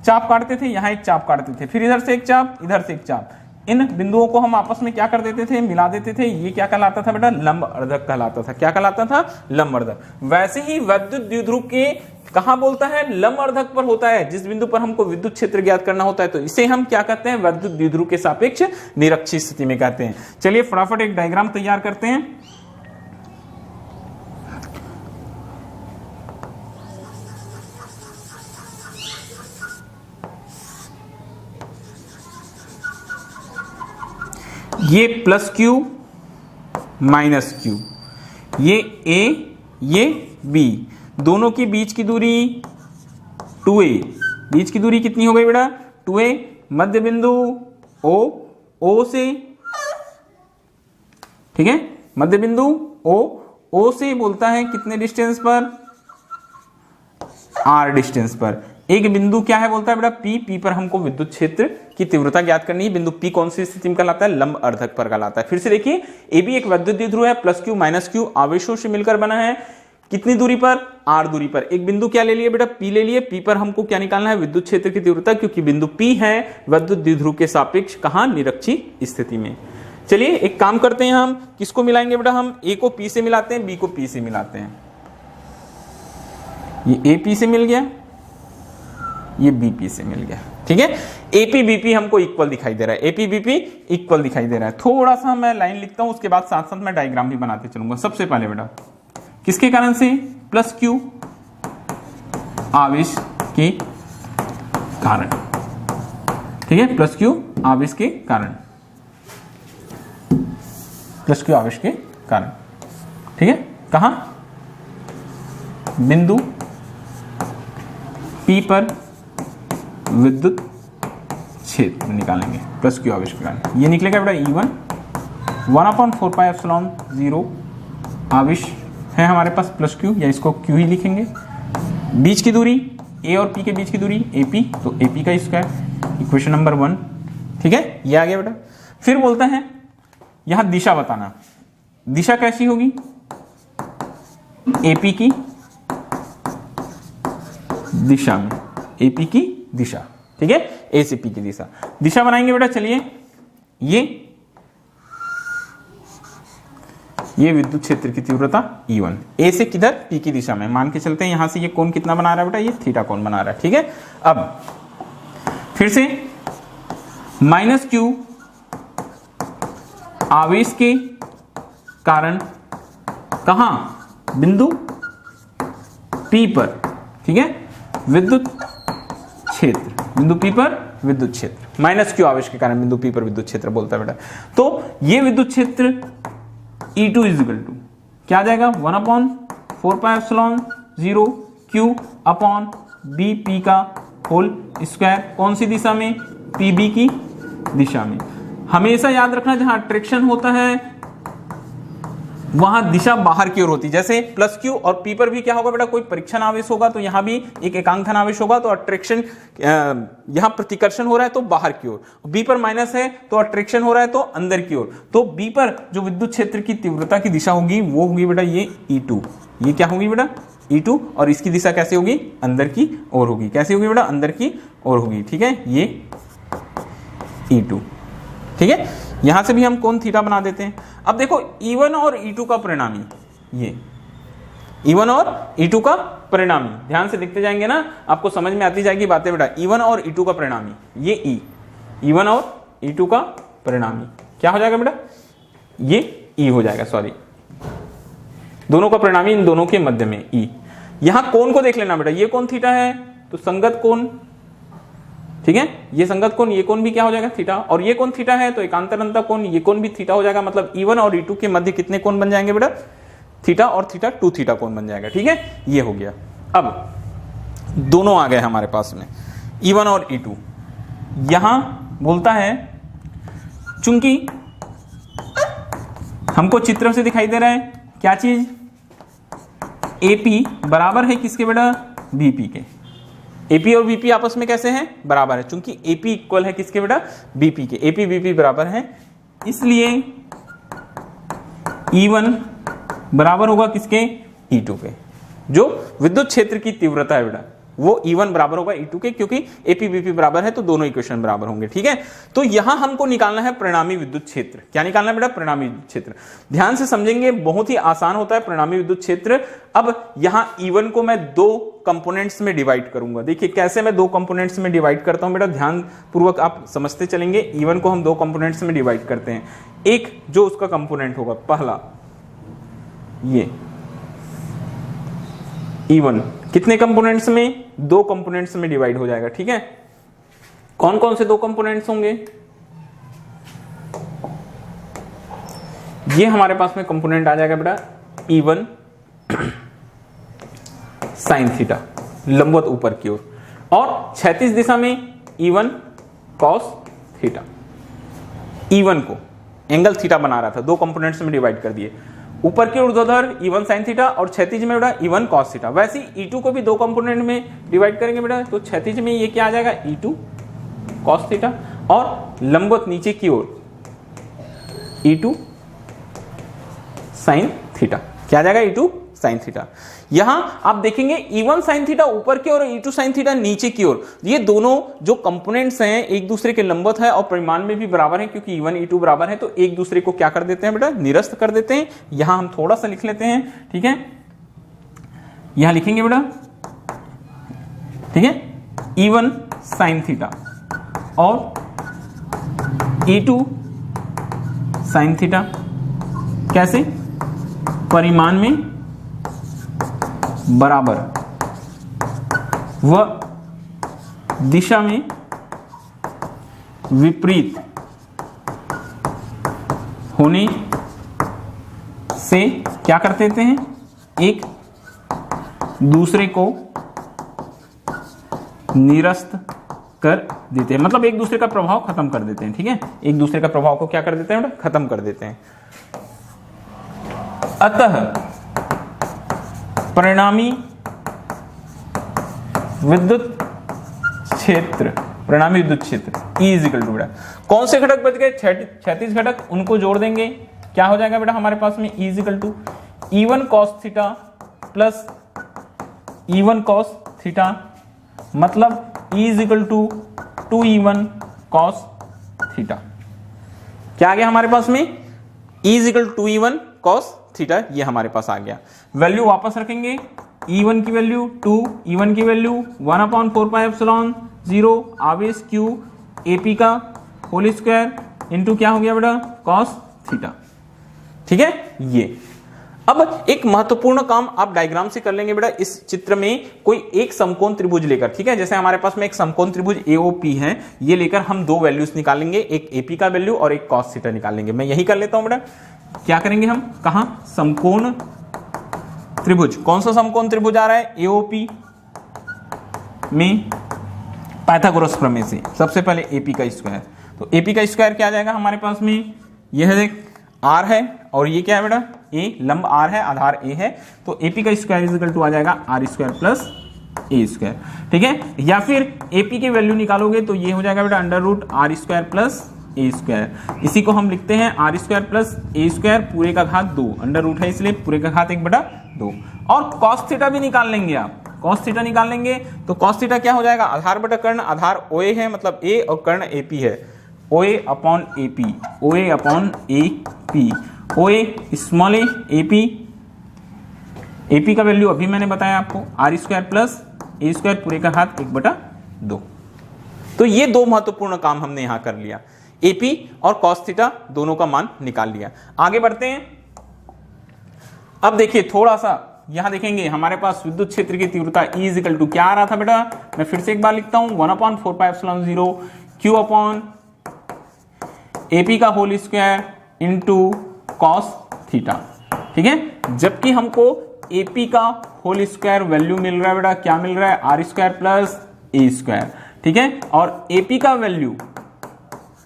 चाप काटते थे, यहां एक चाप काटते थे, फिर इधर से एक चाप, इधर से एक चाप। इन बिंदुओं को हम आपस में क्या कर देते थे, मिला देते थे। ये क्या कहलाता था बेटा, लंब अर्धक कहलाता था। क्या कहलाता था, लंब अर्धक। वैसे ही वैद्युत द्विध्रुव के कहां बोलता है, लंब अर्धक पर होता है। जिस बिंदु पर हमको विद्युत क्षेत्र ज्ञात करना होता है तो इसे हम क्या कहते हैं, वैद्युत द्विध्रुव के सापेक्ष निरक्षीय स्थिति में कहते हैं। चलिए फटाफट एक डायग्राम तैयार करते हैं। ये प्लस क्यू माइनस क्यू, ये ए ये बी, दोनों के बीच की दूरी 2a। बीच की दूरी कितनी हो गई बेटा, 2a। मध्य बिंदु ओ से, ठीक है, मध्य बिंदु ओ से बोलता है कितने डिस्टेंस पर, r डिस्टेंस पर। एक बिंदु क्या है बोलता है बेटा पी पर हमको विद्युत क्षेत्र की तीव्रता ज्ञात करनी है। बिंदु पी कौन सी स्थिति में कहलाता है, लंब अर्धक पर कहलाता है। फिर से देखिए, ए भी एक वैद्युत द्विध्रुव है, प्लस क्यू माइनस क्यू आवेशों से मिलकर बना है। कितनी दूरी पर, आर दूरी पर। एक बिंदु क्या ले लिए बेटा, पी ले लिए। पी पर हमको क्या निकालना है, विद्युत क्षेत्र की तीव्रता, क्योंकि बिंदु पी है वैद्युत द्विध्रुव के सापेक्ष कहां, निरक्षीय स्थिति में। चलिए एक काम करते हैं, हम किसको मिलाएंगे बेटा, हम ए को पी से मिलाते हैं, बी को पी से मिलाते हैं। ये ए पी से मिल गया, ये बीपी से मिल गया। ठीक है, एपी बीपी हमको इक्वल दिखाई दे रहा है, एपी बीपी इक्वल दिखाई दे रहा है। थोड़ा सा मैं लाइन लिखता हूं, उसके बाद साथ साथ मैं डायग्राम भी बनाते चलूंगा। सबसे पहले बेटा किसके कारण से, प्लस क्यू आवेश के कारण। ठीक है, प्लस क्यू आवेश के कारण, प्लस क्यू आवेश के कारण। ठीक है, कहां, बिंदु पी पर विद्युत क्षेत्र निकालेंगे प्लस क्यू आवेश के कारण। ये निकलेगा बेटा E1 1/4 पाई एप्सिलॉन 0 आवेश है हमारे पास प्लस क्यू, या इसको क्यू ही लिखेंगे। बीच की दूरी ए और पी के बीच की दूरी AP, तो AP का स्क्वायर, इक्वेशन नंबर 1। ठीक है, ये आ गया बेटा। फिर बोलता है यहां दिशा बताना, दिशा कैसी होगी, AP की दिशा में, AP की दिशा। ठीक है, ए से पी की दिशा, दिशा बनाएंगे बेटा। चलिए ये विद्युत क्षेत्र की तीव्रता E1, ए से किधर, पी की दिशा में। मान के चलते हैं यहां से ये कोण कितना बना रहा है बेटा, ये थीटा कोण बना रहा है। ठीक है, अब फिर से माइनस क्यू आवेश के कारण कहां, बिंदु पी पर। ठीक है, विद्युत क्षेत्र, बिंदु पी पर विद्युत क्षेत्र, माइनस क्यू आवेश के कारण बिंदु पी पर विद्युत क्षेत्र बोलता है बेटा। तो ये विद्युत क्षेत्र E2 इजिकल टू क्या आ जाएगा, 1/4 pi epsilon 0 Q upon B P का होल स्क्वायर। कौन सी दिशा में, पीबी की दिशा में। हमेशा याद रखना जहां अट्रैक्शन होता है वहां दिशा बाहर की ओर होती है। जैसे प्लस क्यू और पी पर भी क्या होगा बेटा, कोई परीक्षण आवेश होगा तो यहां भी एक एकांक धन आवेश होगा, तो अट्रैक्शन यहां प्रतिकर्षण हो रहा है तो बाहर की ओर। बी पर माइनस है तो अट्रैक्शन हो रहा है तो अंदर की ओर। तो बी पर जो विद्युत क्षेत्र की तीव्रता की दिशा होगी वो होगी बेटा ये E2। ये क्या होगी बेटा, E2 और इसकी दिशा कैसे होगी, अंदर की ओर होगी। कैसे होगी बेटा, अंदर की ओर होगी। ठीक है, ये E2। ठीक है, यहां से भी हम कोण थीटा बना देते हैं। अब देखो E1 और E2 का परिणामी, ये E1 और E2 का परिणामी, ध्यान से देखते जाएंगे ना, आपको समझ में आती जाएगी बातें बेटा। E1 और E2 का परिणामी, ये E1 और E2 का परिणामी क्या हो जाएगा बेटा, ये E हो जाएगा, सॉरी, दोनों का परिणामी इन दोनों के मध्य में E। यहां कोण को देख लेना बेटा, ये कोण थीटा है तो संगत कोण, ठीक है, ये संगत कोण, ये कोण भी क्या हो जाएगा, थीटा। और ये कोण थीटा है तो एकांतर अंतर कोण, ये कोण भी थीटा हो जाएगा। मतलब E1 और E2 के मध्य कितने कोण बन जाएंगे बेटा, थीटा और थीटा 2 थीटा कोण बन जाएगा। ठीक है, ये हो गया। अब दोनों आ गए हमारे पास में, E1 और E2। यहां बोलता है चूंकि हमको चित्र से दिखाई दे रहा है क्या चीज, AP बराबर है किसके बेटा, BP के। AP और BP आपस में कैसे हैं, बराबर है, चूंकि AP इक्वल है किसके बेटा, BP के। AP BP बराबर है, इसलिए E1 बराबर होगा किसके, E2 के। जो विद्युत क्षेत्र की तीव्रता है बेटा, वो E1 बराबर होगा E2 के, क्योंकि AP BP बराबर है तो दोनों इक्वेशन बराबर होंगे। ठीक है, तो यहां हमको निकालना है परिणामी विद्युत क्षेत्र। क्या निकालना है बेटा, परिणामी विद्युत क्षेत्र। ध्यान से समझेंगे, बहुत ही आसान होता है परिणामी विद्युत क्षेत्र। अब यहां E1 को मैं 2 कंपोनेंट्स में डिवाइड करूंगा। देखिए कैसे मैं 2 कंपोनेंट्स में डिवाइड करता हूं बेटा, ध्यान पूर्वक आप समझते चलेंगे। E1 को हम 2 कंपोनेंट्स में डिवाइड करते हैं। एक जो उसका कंपोनेंट होगा, पहला ये E1 कितने कंपोनेंट्स में, 2 कंपोनेंट्स में डिवाइड हो जाएगा। ठीक है, कौन कौन से 2 कंपोनेंट्स होंगे, ये हमारे पास में कंपोनेंट आ जाएगा बेटा E1 साइन थीटा, लंबवत ऊपर की ओर, और क्षैतिज दिशा में E1 कॉस थीटा। E1 को एंगल थीटा बना रहा था, 2 कंपोनेंट्स में डिवाइड कर दिए, ऊपर की ऊर्ध्वाधर E1 sin थीटा और क्षैतिज में बेटा E1 cos थीटा। वैसे E2 को भी 2 कंपोनेंट में डिवाइड करेंगे बेटा, तो क्षैतिज में ये क्या आ जाएगा, E2 cos थीटा, और लंबवत नीचे की ओर E2 sin थीटा। क्या आ जाएगा, E2 sin थीटा। यहां आप देखेंगे E1 sin थीटा ऊपर की ओर और E2 sin थीटा नीचे की ओर, ये दोनों जो कंपोनेंट्स हैं एक दूसरे के लंबवत है और परिमाण में भी बराबर है, क्योंकि E1 E2 बराबर है तो एक दूसरे को क्या कर देते हैं बेटा, निरस्त कर देते हैं। यहां हम थोड़ा सा लिख लेते हैं। ठीक है, यहां लिखेंगे बेटा, ठीक है, E1 sin थीटा और E2 sin थीटा, कैसे, परिमाण में बराबर व दिशा में विपरीत होने से क्या कर देते हैं, एक दूसरे को निरस्त कर देते हैं। मतलब एक दूसरे का प्रभाव खत्म कर देते हैं। ठीक है, एक दूसरे का प्रभाव को क्या कर देते हैं, खत्म कर देते हैं। अतः परिणामी विद्युत क्षेत्र, परिणामी विद्युत क्षेत्र E इजिकल टू बेटा, कौन से घटक बच गए, क्षैतिज घटक, उनको जोड़ देंगे, क्या हो जाएगा बेटा हमारे पास में E is equal to E1 cos theta plus E1 cos theta, मतलब E is equal to 2E1 cos theta. क्या आ गया हमारे पास में, E is equal to 2E1 cos theta, ये हमारे पास आ गया। वैल्यू वापस रखेंगे, E1 की वैल्यू 2, E1 की वैल्यू 1/4πε0 आवेश Q AP का होल स्क्वायर इंटू क्या हो गया बेटा, cos थीटा। ठीक है, ये अब एक महत्वपूर्ण काम आप डायग्राम से कर लेंगे बेटा। इस चित्र में कोई एक समकोण त्रिभुज लेकर, ठीक है, जैसे हमारे पास में एक समकोण त्रिभुज AOP है, ये लेकर हम 2 वैल्यूज निकालेंगे, एक AP का वैल्यू और एक cos थीटा निकालेंगे। मैं यही कर लेता हूं बेटा। क्या करेंगे हम, कहां, समकोण त्रिभुज, कौन सा समकोण त्रिभुज आ रहा है, AOP में पाइथागोरस प्रमेय से सबसे पहले AP का स्क्वायर। तो AP का स्क्वायर क्या आ जाएगा हमारे पास में, यह देख R है और ये क्या है बेटा, A, लंब R है, आधार A है, तो AP का स्क्वायर इक्वल टू आ जाएगा R square plus A square. ठीक है, या फिर AP की वैल्यू निकालोगे तो ये हो जाएगा बेटा under root R square plus A square. इसी को हम लिखते हैं R square plus A square पूरे का घात 2, अंडर रूट है इसलिए पूरे का घात 1/2। और कॉस थीटा भी निकाल लेंगे आप, कॉस थीटा निकाल लेंगे तो कॉस थीटा क्या हो जाएगा, आधार बटा कर्ण, आधार ओए है मतलब ए और कर्ण एपी है, OA upon AP, OA upon AP, OA small A AP, AP का वैल्यू अभी मैंने बताया आपको R square plus A square पूरे का घात 1/2। तो ये दो महत्वपूर्ण काम हमने यहां कर लिया, एपी और कॉस थीटा दोनों का मान निकाल लिया। आगे बढ़ते हैं। अब देखिए थोड़ा सा यहां देखेंगे हमारे पास विद्युत क्षेत्र की तीव्रता E इक्वल टू क्या आ रहा था बेटा, मैं फिर से एक बार लिखता हूं 1/4πε0 Q अपॉन एपी का whole square into cos theta. ठीक है, जबकि हमको एपी का होल स्क्वायर वैल्यू मिल रहा है बेटा, क्या मिल रहा है, R square plus A square. ठीक है, और एपी का value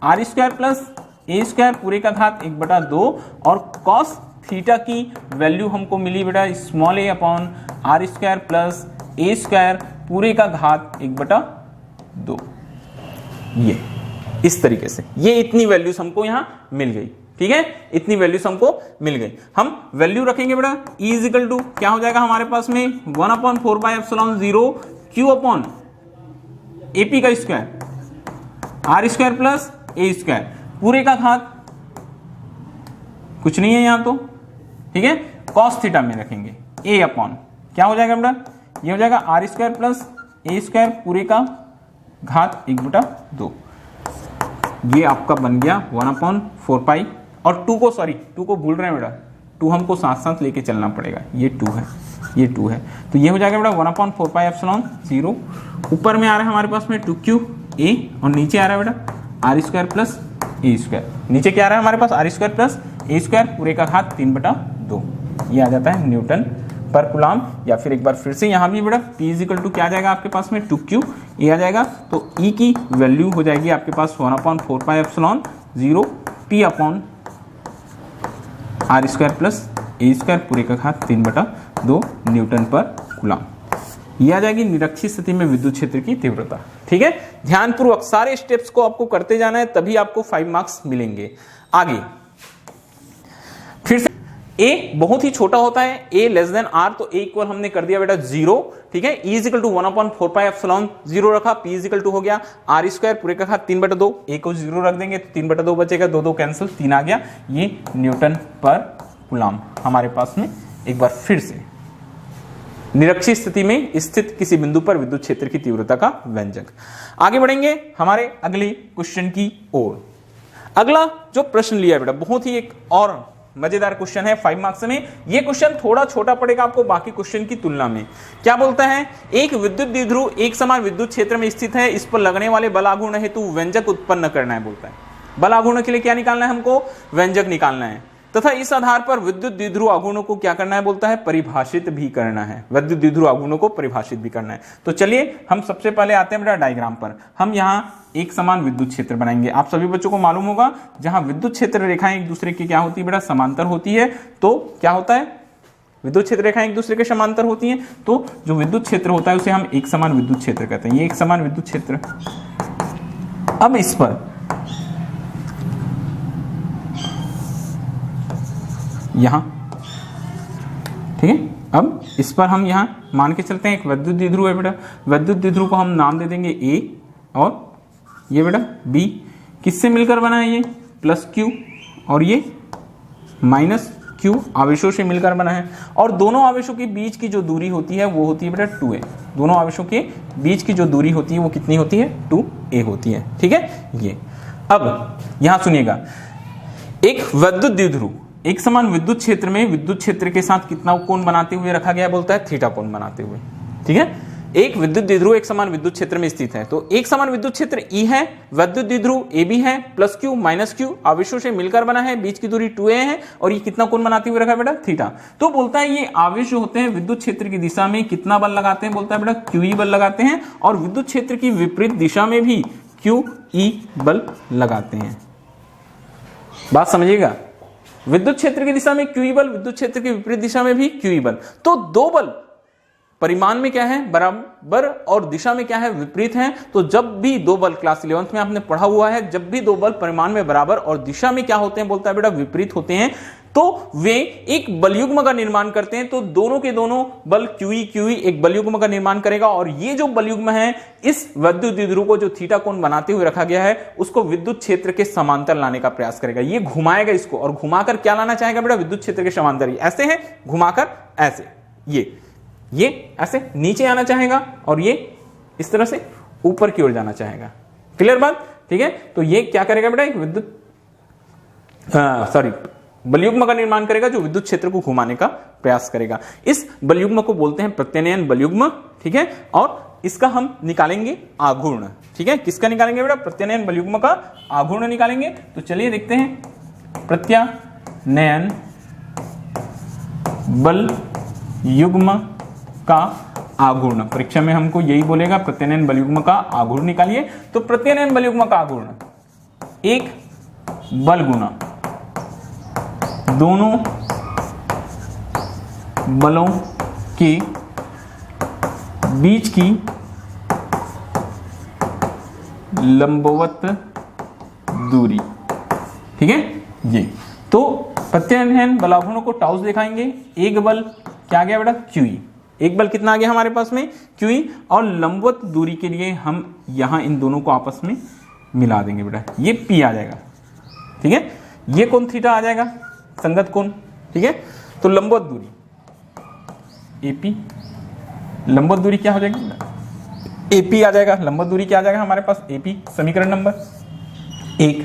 R square plus A square पूरे का घात 1/2 और कॉस थीटा की वैल्यू हमको मिली बेटा small A upon R square plus A square पूरे का घात 1/2। ये इस तरीके से ये इतनी वैल्यूज हमको यहां मिल गई। ठीक है, इतनी वैल्यूज हमको मिल गई। हम वैल्यू रखेंगे बेटा E इक्वल टू क्या हो जाएगा हमारे पास में 1/4πε0 Q अपॉन एपी का square R square plus A square पूरे का घात कुछ नहीं है यहां तो। ठीक है, कॉस थीटा में रखेंगे ए अपॉन क्या हो जाएगा बेटा, ये हो जाएगा R square plus A square पूरे का घात 1/2। ये आपका बन गया 1/4π और 2 को सॉरी 2 को भूल रहे हैं बेटा, 2 हमको साथ साथ लेके चलना पड़ेगा, ये 2 है, ये 2 है तो ये हो जाएगा बेटा 1/4πε0। ऊपर में आ रहा है हमारे पास में 2Q A और नीचे आ रहा है बेटा R square plus A square. नीचे क्या आ रहा है हमारे पास R square plus A square पूरे का घात 3/2। ये आ जाता है न्यूटन पर कूलम। या फिर एक बार फिर से यहाँ भी बेटा P इक्वल टू क्या आ जाएगा आपके पास में 2Q A आ जाएगा तो E की वैल्यू हो जाएगी आपके पास 1/4πε0 P upon R square plus A square पूरे का घात 3/2 न्यूटन पर कूलम। यह आ जाएगी निरक्षीय स्थिति में विद्युत क्षेत्र की तीव्रता। ठीक है, ध्यानपूर्वक सारे स्टेप्स को आपको करते जाना है तभी आपको 5 मार्क्स मिलेंगे। आगे फिर से a बहुत ही छोटा होता है, a लेस देन r तो a इक्वल हमने कर दिया बेटा 0। ठीक है, E इक्वल टू 1/4πε0 रखा, P इक्वल टू हो गया आर स्क्वायर पूरे का घात 3/2, a को 0 रख देंगे तो 3/2 बचेगा, 2 कैंसिल 3 आ गया। ये न्यूटन पर कूलम हमारे पास में एक बार फिर से निरक्षीय स्थिति में स्थित किसी बिंदु पर विद्युत क्षेत्र की तीव्रता का व्यंजक। आगे बढ़ेंगे हमारे अगले क्वेश्चन की ओर। अगला जो प्रश्न लिया बेटा बहुत ही एक और मजेदार क्वेश्चन है 5 मार्क्स में। यह क्वेश्चन थोड़ा छोटा पड़ेगा आपको बाकी क्वेश्चन की तुलना में। क्या बोलता है, एक विद्युत द्विध्रुव एक समान विद्युत क्षेत्र में स्थित है, इस पर लगने वाले बल आघूर्ण हेतु व्यंजक उत्पन्न करना है। बोलता है बल आघूर्ण के लिए क्या निकालना है हमको, व्यंजक निकालना है तथा इस आधार पर विद्युत द्विध्रुव आघूर्णों को क्या करना है बोलता है, परिभाषित भी करना है। विद्युत द्विध्रुव आघूर्णों को परिभाषित भी करना है। तो चलिए हम सबसे पहले आते हैं बेटा डायग्राम पर। हम यहाँ एक समान विद्युत क्षेत्र बनाएंगे। आप सभी बच्चों को मालूम होगा जहां विद्युत क्षेत्र रेखाएं एक दूसरे की क्या होती है बेटा, समांतर होती है। तो क्या होता है, विद्युत क्षेत्र रेखाएं एक दूसरे के समांतर होती हैं तो जो विद्युत क्षेत्र होता है उसे हम एक समान विद्युत क्षेत्र कहते हैं। ये एक समान विद्युत क्षेत्र। अब इस पर यहां ठीक है, अब इस पर हम यहां मान के चलते हैं एक विद्युत द्विध्रुव है बेटा। विद्युत द्विध्रुव को हम नाम दे देंगे A और ये बेटा B। किससे मिलकर बना है, ये प्लस Q और ये माइनस Q आवेशों से मिलकर बना है। और दोनों आवेशों के बीच की जो दूरी होती है वो होती है बेटा 2a। दोनों आवेशों के बीच की जो दूरी होती है वो कितनी होती है, 2a होती है। ठीक है, ये अब यहां सुनिएगा, एक विद्युत द्विध्रुव एक समान विद्युत क्षेत्र में विद्युत क्षेत्र के साथ कितना कोण बनाते हुए रखा गया बोलता है, थीटा कोण बनाते हुए। ठीक है, एक विद्युत द्विध्रुव एक समान विद्युत क्षेत्र में स्थित है तो एक समान विद्युत क्षेत्र E है, विद्युत द्विध्रुव AB है, प्लस Q माइनस Q आवेशों से मिलकर बना है, बीच की दूरी 2a है और ये कितना कोण बनाते हुए रखा है बेटा, थीटा। तो बोलता है ये आवेश होते हैं विद्युत क्षेत्र की दिशा में कितना बल लगाते हैं, बोलता है बेटा QE बल लगाते हैं और विद्युत क्षेत्र की विपरीत दिशा में भी QE बल लगाते हैं। बात समझिएगा, विद्युत क्षेत्र की दिशा में QE बल, विद्युत क्षेत्र की विपरीत दिशा में भी QE बल। तो दो बल परिमाण में क्या है बराबर और दिशा में क्या है विपरीत है। तो जब भी दो बल, क्लास 11th में आपने पढ़ा हुआ है, जब भी दो बल परिमाण में बराबर और दिशा में क्या होते हैं, बोलता है बेटा विपरीत होते हैं, तो वे एक बलयुग्म का निर्माण करते हैं। तो दोनों के दोनों बल QE एक बलयुग्म का निर्माण करेगा और ये जो बलयुग्म है इस विद्युत द्विध्रुव को जो थीटा कोण बनाते हुए रखा गया है उसको विद्युत क्षेत्र के समांतर लाने का प्रयास करेगा। ये घुमाएगा इसको और घुमाकर क्या लाना चाहेगा बेटा, विद्युत क्षेत्र के समांतर। ऐसे है घुमाकर ऐसे, ये ऐसे नीचे आना चाहेगा और ये इस तरह से ऊपर की ओर जाना चाहेगा। क्लियर बात, ठीक है। तो ये क्या करेगा बेटा, एक विद्युत बलयुग्म का निर्माण करेगा जो विद्युत क्षेत्र को घुमाने का प्रयास करेगा। इस बलयुग्म को बोलते हैं प्रत्यनयन बलयुग्म, ठीक है। और इसका हम निकालेंगे आघूर्ण, ठीक है। किसका निकालेंगे बेटा, प्रत्यनयन बलयुग्म का आघूर्ण निकालेंगे। तो चलिए देखते हैं प्रत्यनयन बलयुग्म का आघूर्ण। परीक्षा में हमको यही बोलेगा, प्रत्यनयन बलयुग्म का आघूर्ण निकालिए। तो प्रत्यनयन बलयुग्म का आघूर्ण, एक बल गुना दोनों बलों के बीच की लंबवत दूरी, ठीक है। ये तो प्रत्यनयन बलाघूर्ण को टाउ से दिखाएंगे। एक बल क्या आ गया बेटा, QE। एक बल कितना आ गया हमारे पास में, QE। और लंबवत दूरी के लिए हम यहां इन दोनों को आपस में मिला देंगे बेटा, ये P आ जाएगा, ठीक है। ये कोण थीटा आ जाएगा, संगत कोण, ठीक है। तो लंबवत दूरी AP, लंबवत दूरी क्या हो जाएगी, AP आ जाएगा। लंबवत दूरी क्या आ जाएगा हमारे पास, AP। समीकरण नंबर 1,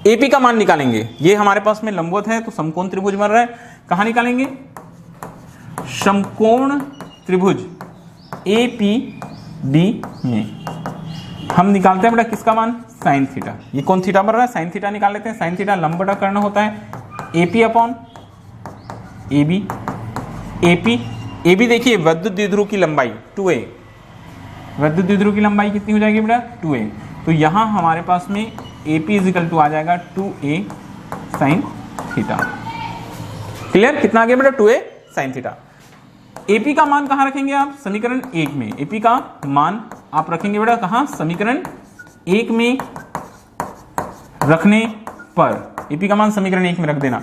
AP का मान निकालेंगे। ये हमारे पास में लंबवत है तो समकोण त्रिभुज बन रहा है। कहां निकालेंगे, समकोण त्रिभुज APD में हम निकालते हैं बेटा किसका मान, साइन थीटा। ये कौन थीटा बन रहा है, साइन थीटा निकाल लेते हैं। साइन थीटा लंब बटा करना होता है AP अपॉन AB। AB देखिए विद्युत द्विध्रुव की लंबाई 2a, विद्युत द्विध्रुव की लंबाई कितनी हो जाएगी बेटा, 2a। तो यहां हमारे पास में AP इजिकल टू आ जाएगा 2a साइन थीटा। क्लियर, कितना आ गया बेटा, 2a साइन थीटा। AP का मान कहां रखेंगे आप, समीकरण 1 में। AP का मान आप रखेंगे बेटा कहां, समीकरण 1 में रखने पर AP का मान समीकरण 1 में रख देना।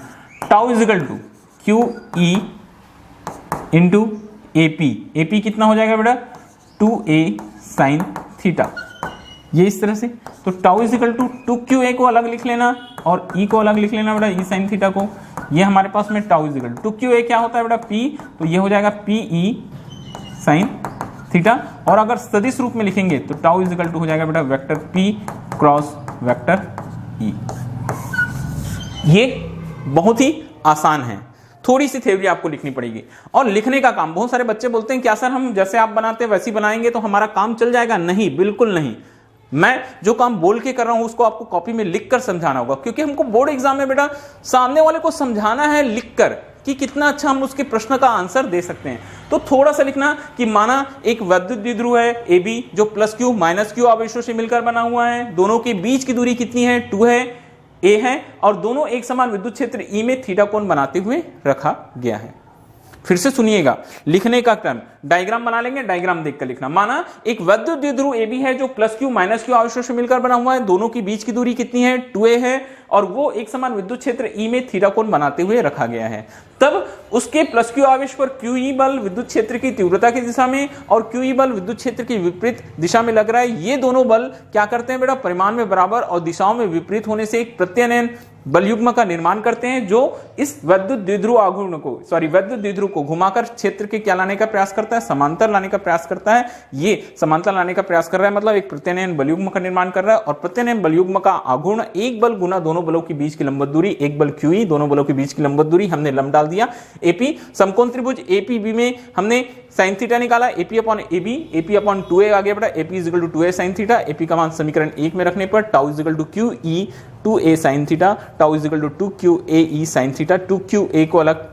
Tau is equal to QE into AP कितना हो जाएगा बेटा, 2a साइन थीटा। ये इस तरह से। तो टाउ इजिकल टू 2QA को अलग लिख लेना और E को अलग लिख लेना बेटा, E साइन थीटा को। ये हमारे पास में टाउ इजिकल टू 2QA क्या होता है बेटा, P। तो ये हो जाएगा PE साइन थीटा। और अगर सदिश रूप में लिखेंगे तो टाउ इजिकल टू हो जाएगा बेटा vector P cross vector E। ये बहुत ही आसान है, थोड़ी सी थ्योरी आपको लिखनी पड़ेगी। और लिखने का काम, बहुत सारे बच्चे बोलते हैं क्या सर हम जैसे आप बनाते हैं वैसे ही बनाएंगे तो हमारा काम चल जाएगा। नहीं, बिल्कुल नहीं। मैं जो काम बोल के कर रहा हूं उसको आपको कॉपी में लिख कर समझाना होगा, क्योंकि हमको बोर्ड एग्जाम में बेटा सामने वाले को समझाना है लिखकर कि कितना अच्छा हम उसके प्रश्न का आंसर दे सकते हैं। तो थोड़ा सा लिखना कि माना एक विद्युत द्विध्रुव है AB जो प्लस Q माइनस Q आवेशों से मिलकर बना हुआ है। दोनों के बीच की दूरी कितनी है, 2 है, A है। और दोनों एक समान विद्युत क्षेत्र E में थीटा कोण बनाते हुए रखा गया है। फिर से सुनिएगा, लिखने का क्रम, डायग्राम बना लेंगे, डायग्राम देखकर लिखना। माना एक विद्युत द्विध्रुव AB है जो प्लस Q माइनस Q आवेशों से मिलकर बना हुआ है। दोनों के बीच की दूरी कितनी है, 2a है। और वो एक समान विद्युत क्षेत्र E में थीटा कोण बनाते हुए रखा गया है। तब उसके प्लस Q आवेश पर QE बल विद्युत क्षेत्र की तीव्रता की दिशा में और QE बल विद्युत क्षेत्र की विपरीत दिशा में लग रहा है। ये दोनों बल क्या करते हैं बेटा, परिमाण में बराबर और दिशाओं में विपरीत होने से एक प्रत्यनयन बलयुग्म का निर्माण करते हैं जो इस विद्युत द्विध्रुव आघूर्ण को, विद्युत द्विध्रुव को घुमाकर क्षेत्र के क्या लाने का प्रयास करता है, समांतर लाने का प्रयास करता है। ये समांतर लाने का प्रयास कर रहा है, मतलब एक प्रत्यनयन बलयुग्म का निर्माण कर रहा है। और प्रत्यनयन बलयुग्म का आघूर्ण एक बल गुना दोनों बलों के बीच की लंबवत दूरी, एक बल QE दोनों बलों के बीच की लंबवत दूरी, हमने लंब डाल दिया। AP समकोण त्रिभुज APB में हमने साइन थीटा निकाला, AP upon AB, AP upon 2a आ गया बेटा, AP is equal to 2a sine theta. AP का मान समीकरण 1 में रखने पर tau is equal to QE 2a sine theta, tau is equal to 2QAE sine theta. 2QA को अलग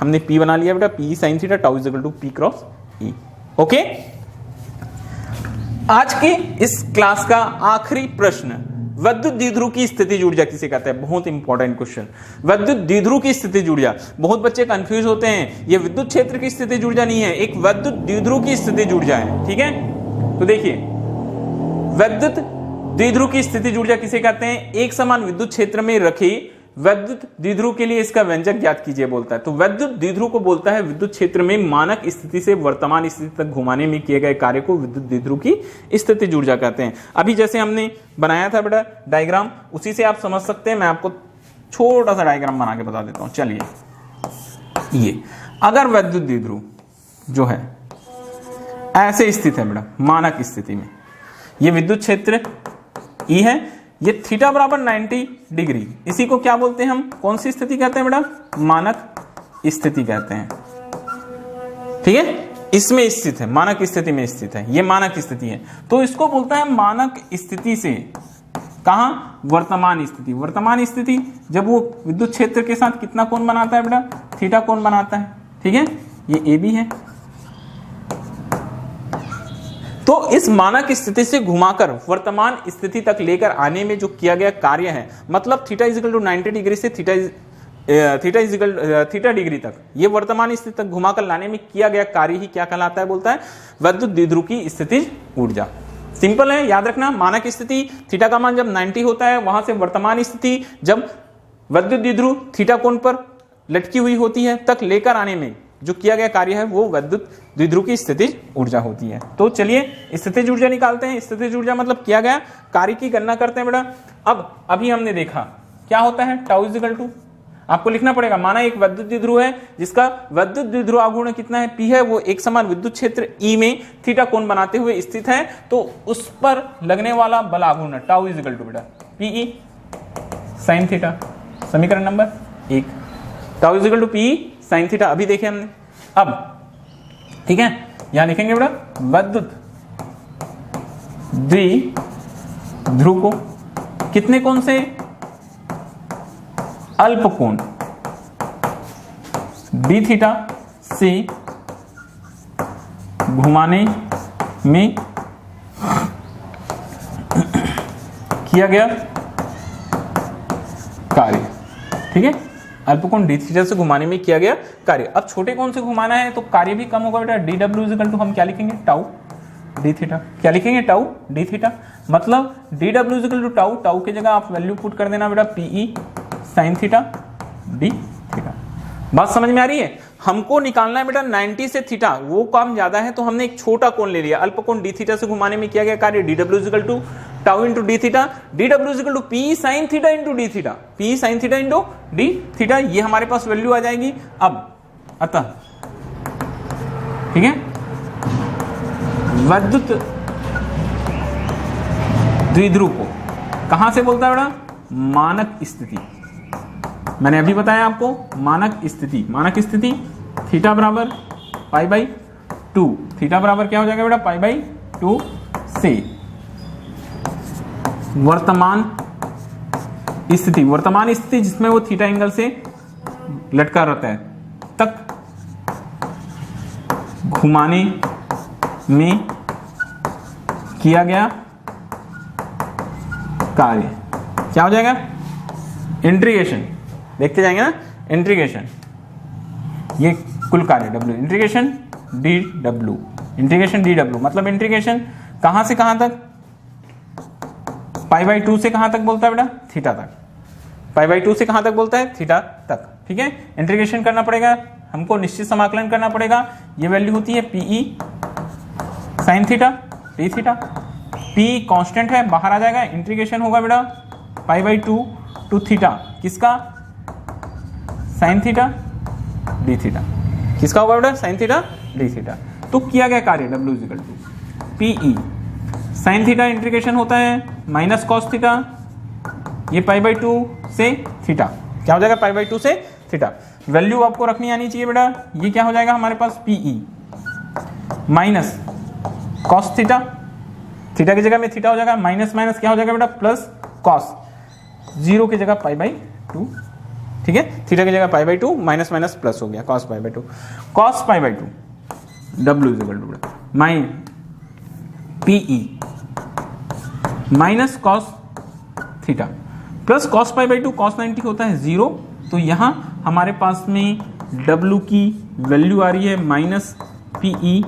हमने P बना लिया बेटा, PE sine theta, tau is equal to P cross E। Okay, आज के इस क्लास का आखिरी प्रश्न विद्युत द्विध्रुव की स्थितिज ऊर्जा किसे कहते हैं? बहुत इंपॉर्टेंट क्वेश्चन। विद्युत द्विध्रुव की स्थितिज ऊर्जा, बहुत बच्चे कंफ्यूज होते हैं, ये विद्युत क्षेत्र की स्थितिज ऊर्जा नहीं है, एक विद्युत द्विध्रुव की स्थितिज ऊर्जा है। ठीक है, तो देखिए विद्युत द्विध्रुव की स्थितिज ऊर्जा किसे कहते हैं? एक समान विद्युत क्षेत्र में रखी विद्युत द्विध्रुव के लिए इसका व्यंजक ज्ञात कीजिए बोलता है। तो विद्युत द्विध्रुव को बोलता है विद्युत क्षेत्र में मानक स्थिति से वर्तमान स्थिति तक घुमाने में किए गए कार्य को विद्युत द्विध्रुव की स्थितिज ऊर्जा कहते हैं। अभी जैसे हमने बनाया था बेटा डायग्राम, उसी से आप समझ सकते हैं। मैं आपको छोटा सा डायग्राम बना के बता देता हूं। चलिए, ये अगर विद्युत द्विध्रुव जो है ऐसे स्थित है बेटा मानक स्थिति में, ये विद्युत क्षेत्र ई है, ये थीटा बराबर 90 डिग्री, इसी को क्या बोलते हैं हम? कौन सी स्थिति कहते हैं बेटा? मानक स्थिति कहते हैं। ठीक है, इसमें स्थित है, मानक स्थिति में स्थित है, ये मानक स्थिति है। तो इसको बोलता है मानक स्थिति से कहां? वर्तमान स्थिति। वर्तमान स्थिति जब वो विद्युत क्षेत्र के साथ कितना कोण बनाता है बेटा? थीटा कोण बनाता है। ठीक है, ये ए बी है। तो इस मानक स्थिति से घुमाकर वर्तमान स्थिति तक लेकर आने में जो किया गया कार्य है, मतलब थीटा इजिकल टू 90 डिग्री से थीटा डिग्री तक, ये वर्तमान स्थिति तक घुमाकर लाने में किया गया कार्य ही क्या कहलाता है? बोलता है विद्युत द्विध्रुव की स्थितिज ऊर्जा। सिंपल है, याद रखना। मानक स्थिति थीटा का मान जब 90 होता है, वहां से वर्तमान स्थिति जब विद्युत द्विध्रुव थीटा कोण पर लटकी हुई होती है तक लेकर आने में जो किया गया कार्य है वो विद्युत द्विध्रुव की स्थितिज ऊर्जा होती है। तो चलिए स्थितिज ऊर्जा निकालते हैं। स्थितिज ऊर्जा मतलब किया गया कार्य की गणना करते हैं बेटा। अब अभी हमने देखा क्या होता है, टाउ इजिकल टू, आपको लिखना पड़ेगा, माना एक विद्युत द्विध्रुव है जिसका विद्युत द्विध्रुव आघूर्ण कितना है? पी है। वो एक समान विद्युत क्षेत्र ई में थीटा कोण बनाते हुए स्थित है, तो उस पर लगने वाला बल आघूर्ण टाउ इजिकल टू बेटा पीई साइन थीटा। समीकरण number 1, tau is equal to PE sine theta. अभी देखे हमने। अब ठीक है, यहां लिखेंगे बेटा विद्युत द्विध्रुव को कितने कोण से? अल्प कोण डी थीटा से घुमाने में किया गया कार्य। ठीक है, अल्पकोण डी थीटा से घुमाने में किया गया कार्य। अब छोटे कोण से घुमाना है तो कार्य भी कम होगा बेटा। डी डब्ल्यू इक्वल टू हम क्या लिखेंगे? Tau D theta. क्या लिखेंगे? Tau D theta. मतलब D W equal to tau, tau की जगह आप वैल्यू पुट कर देना बेटा PE sine theta D theta. बात समझ में आ रही है? हमको निकालना है बेटा 90 से थीटा, वो काम ज्यादा है तो हमने एक छोटा कोण ले लिया। अल्पकोण डी थीटा से घुमाने में किया गया कार्य D W equal to tau into D theta. D W equal to P sine theta into D theta. P sine theta into D theta, ये हमारे पास वैल्यू आ जाएगी। अब अतः ठीक है, विद्युत द्विध्रुव को कहां से बोलता है बेटा? मानक स्थिति। मैंने अभी बताया आपको मानक स्थिति। मानक स्थिति थीटा बराबर पाई बाई 2। थीटा बराबर क्या हो जाएगा बेटा? पाई बाई 2 से वर्तमान स्थिति, वर्तमान स्थिति जिसमें वो थीटा एंगल से लटका रहता है तक घुमाने में किया गया कार्य क्या हो जाएगा? इंटीग्रेशन। देखते जाएंगे ना, इंटीग्रेशन, ये कुल कार्य W, integration D W, integration D W मतलब इंटीग्रेशन कहां से कहां तक? पाई बाई 2 से कहां तक बोलता है बेटा? थीटा तक। पाई बाई 2 से कहां तक बोलता है? थीटा तक। ठीक है, इंटीग्रेशन करना पड़ेगा हमको, निश्चित समाकलन करना पड़ेगा। ये वैल्यू होती है PE sine theta D theta. P constant है, बाहर आ जाएगा। इंटीग्रेशन होगा बेटा पाई बाई 2 टू थीटा, किसका? Sine theta D theta. किसका होगा बेटा? Sine theta D theta. तो किया गया कार्य W equal to PE sine theta, integration होता है माइनस कॉस थीटा, ये पाई बाई 2 से थीटा। क्या हो जाएगा? पाई बाई 2 से थीटा। वैल्यू आपको रखनी आनी चाहिए बेटा। ये क्या हो जाएगा हमारे पास? पीई माइनस कॉस थीटा, थीटा की जगह में थीटा हो जाएगा, माइनस माइनस क्या हो जाएगा बेटा? प्लस कॉस, 0 की जगह पाई बाई 2। ठीक है, थीटा की जगह pi by 2, minus minus plus हो गया, cos pi by 2। Cos pi by 2 W equal to minus PE minus cos theta plus cos pi by 2 cos 90 होता है 0, तो यहां हमारे पास में W की वैल्यू आ रही है माइनस पीई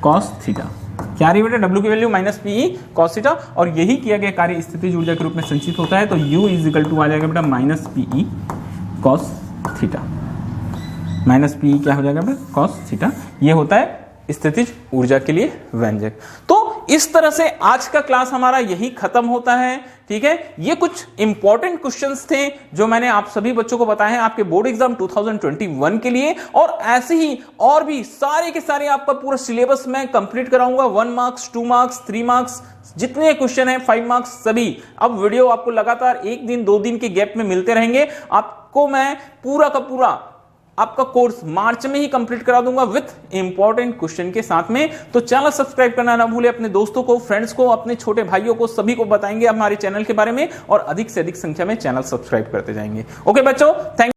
कॉस थीटा। क्या आ रही है बेटा? W की वैल्यू माइनस पीई कॉस थीटा, और यही किया गया कार्य स्थितिज ऊर्जा के रूप में संचित होता है, तो U इज इक्वल टू आ जाएगा बेटा minus PE cos theta. Minus PE क्या हो जाएगा बेटा? Cos theta. ये होता है स्थितिज ऊर्जा के लिए व्यंजक। तो इस तरह से आज का क्लास हमारा यही खत्म होता है। ठीक है, ये कुछ इंपॉर्टेंट क्वेश्चंस थे जो मैंने आप सभी बच्चों को बताए हैं आपके बोर्ड एग्जाम 2021 के लिए, और ऐसे ही और भी सारे के सारे आपका पूरा सिलेबस मैं कंप्लीट कराऊंगा। 1 मार्क्स, 2 मार्क्स, 3 मार्क्स, जितने क्वेश्चन है 5 मार्क्स सभी। अब वीडियो आपको लगातार 1 दिन 2 दिन के गैप में मिलते रहेंगे। आपको मैं पूरा का पूरा आपका कोर्स मार्च में ही कंप्लीट करा दूंगा विथ इंपॉर्टेंट क्वेश्चन के साथ में। तो चैनल सब्सक्राइब करना ना भूले, अपने दोस्तों को, फ्रेंड्स को, अपने छोटे भाइयों को, सभी को बताएंगे हमारे चैनल के बारे में, और अधिक से अधिक संख्या में चैनल सब्सक्राइब करते जाएंगे। ओके बच्चों, थैंक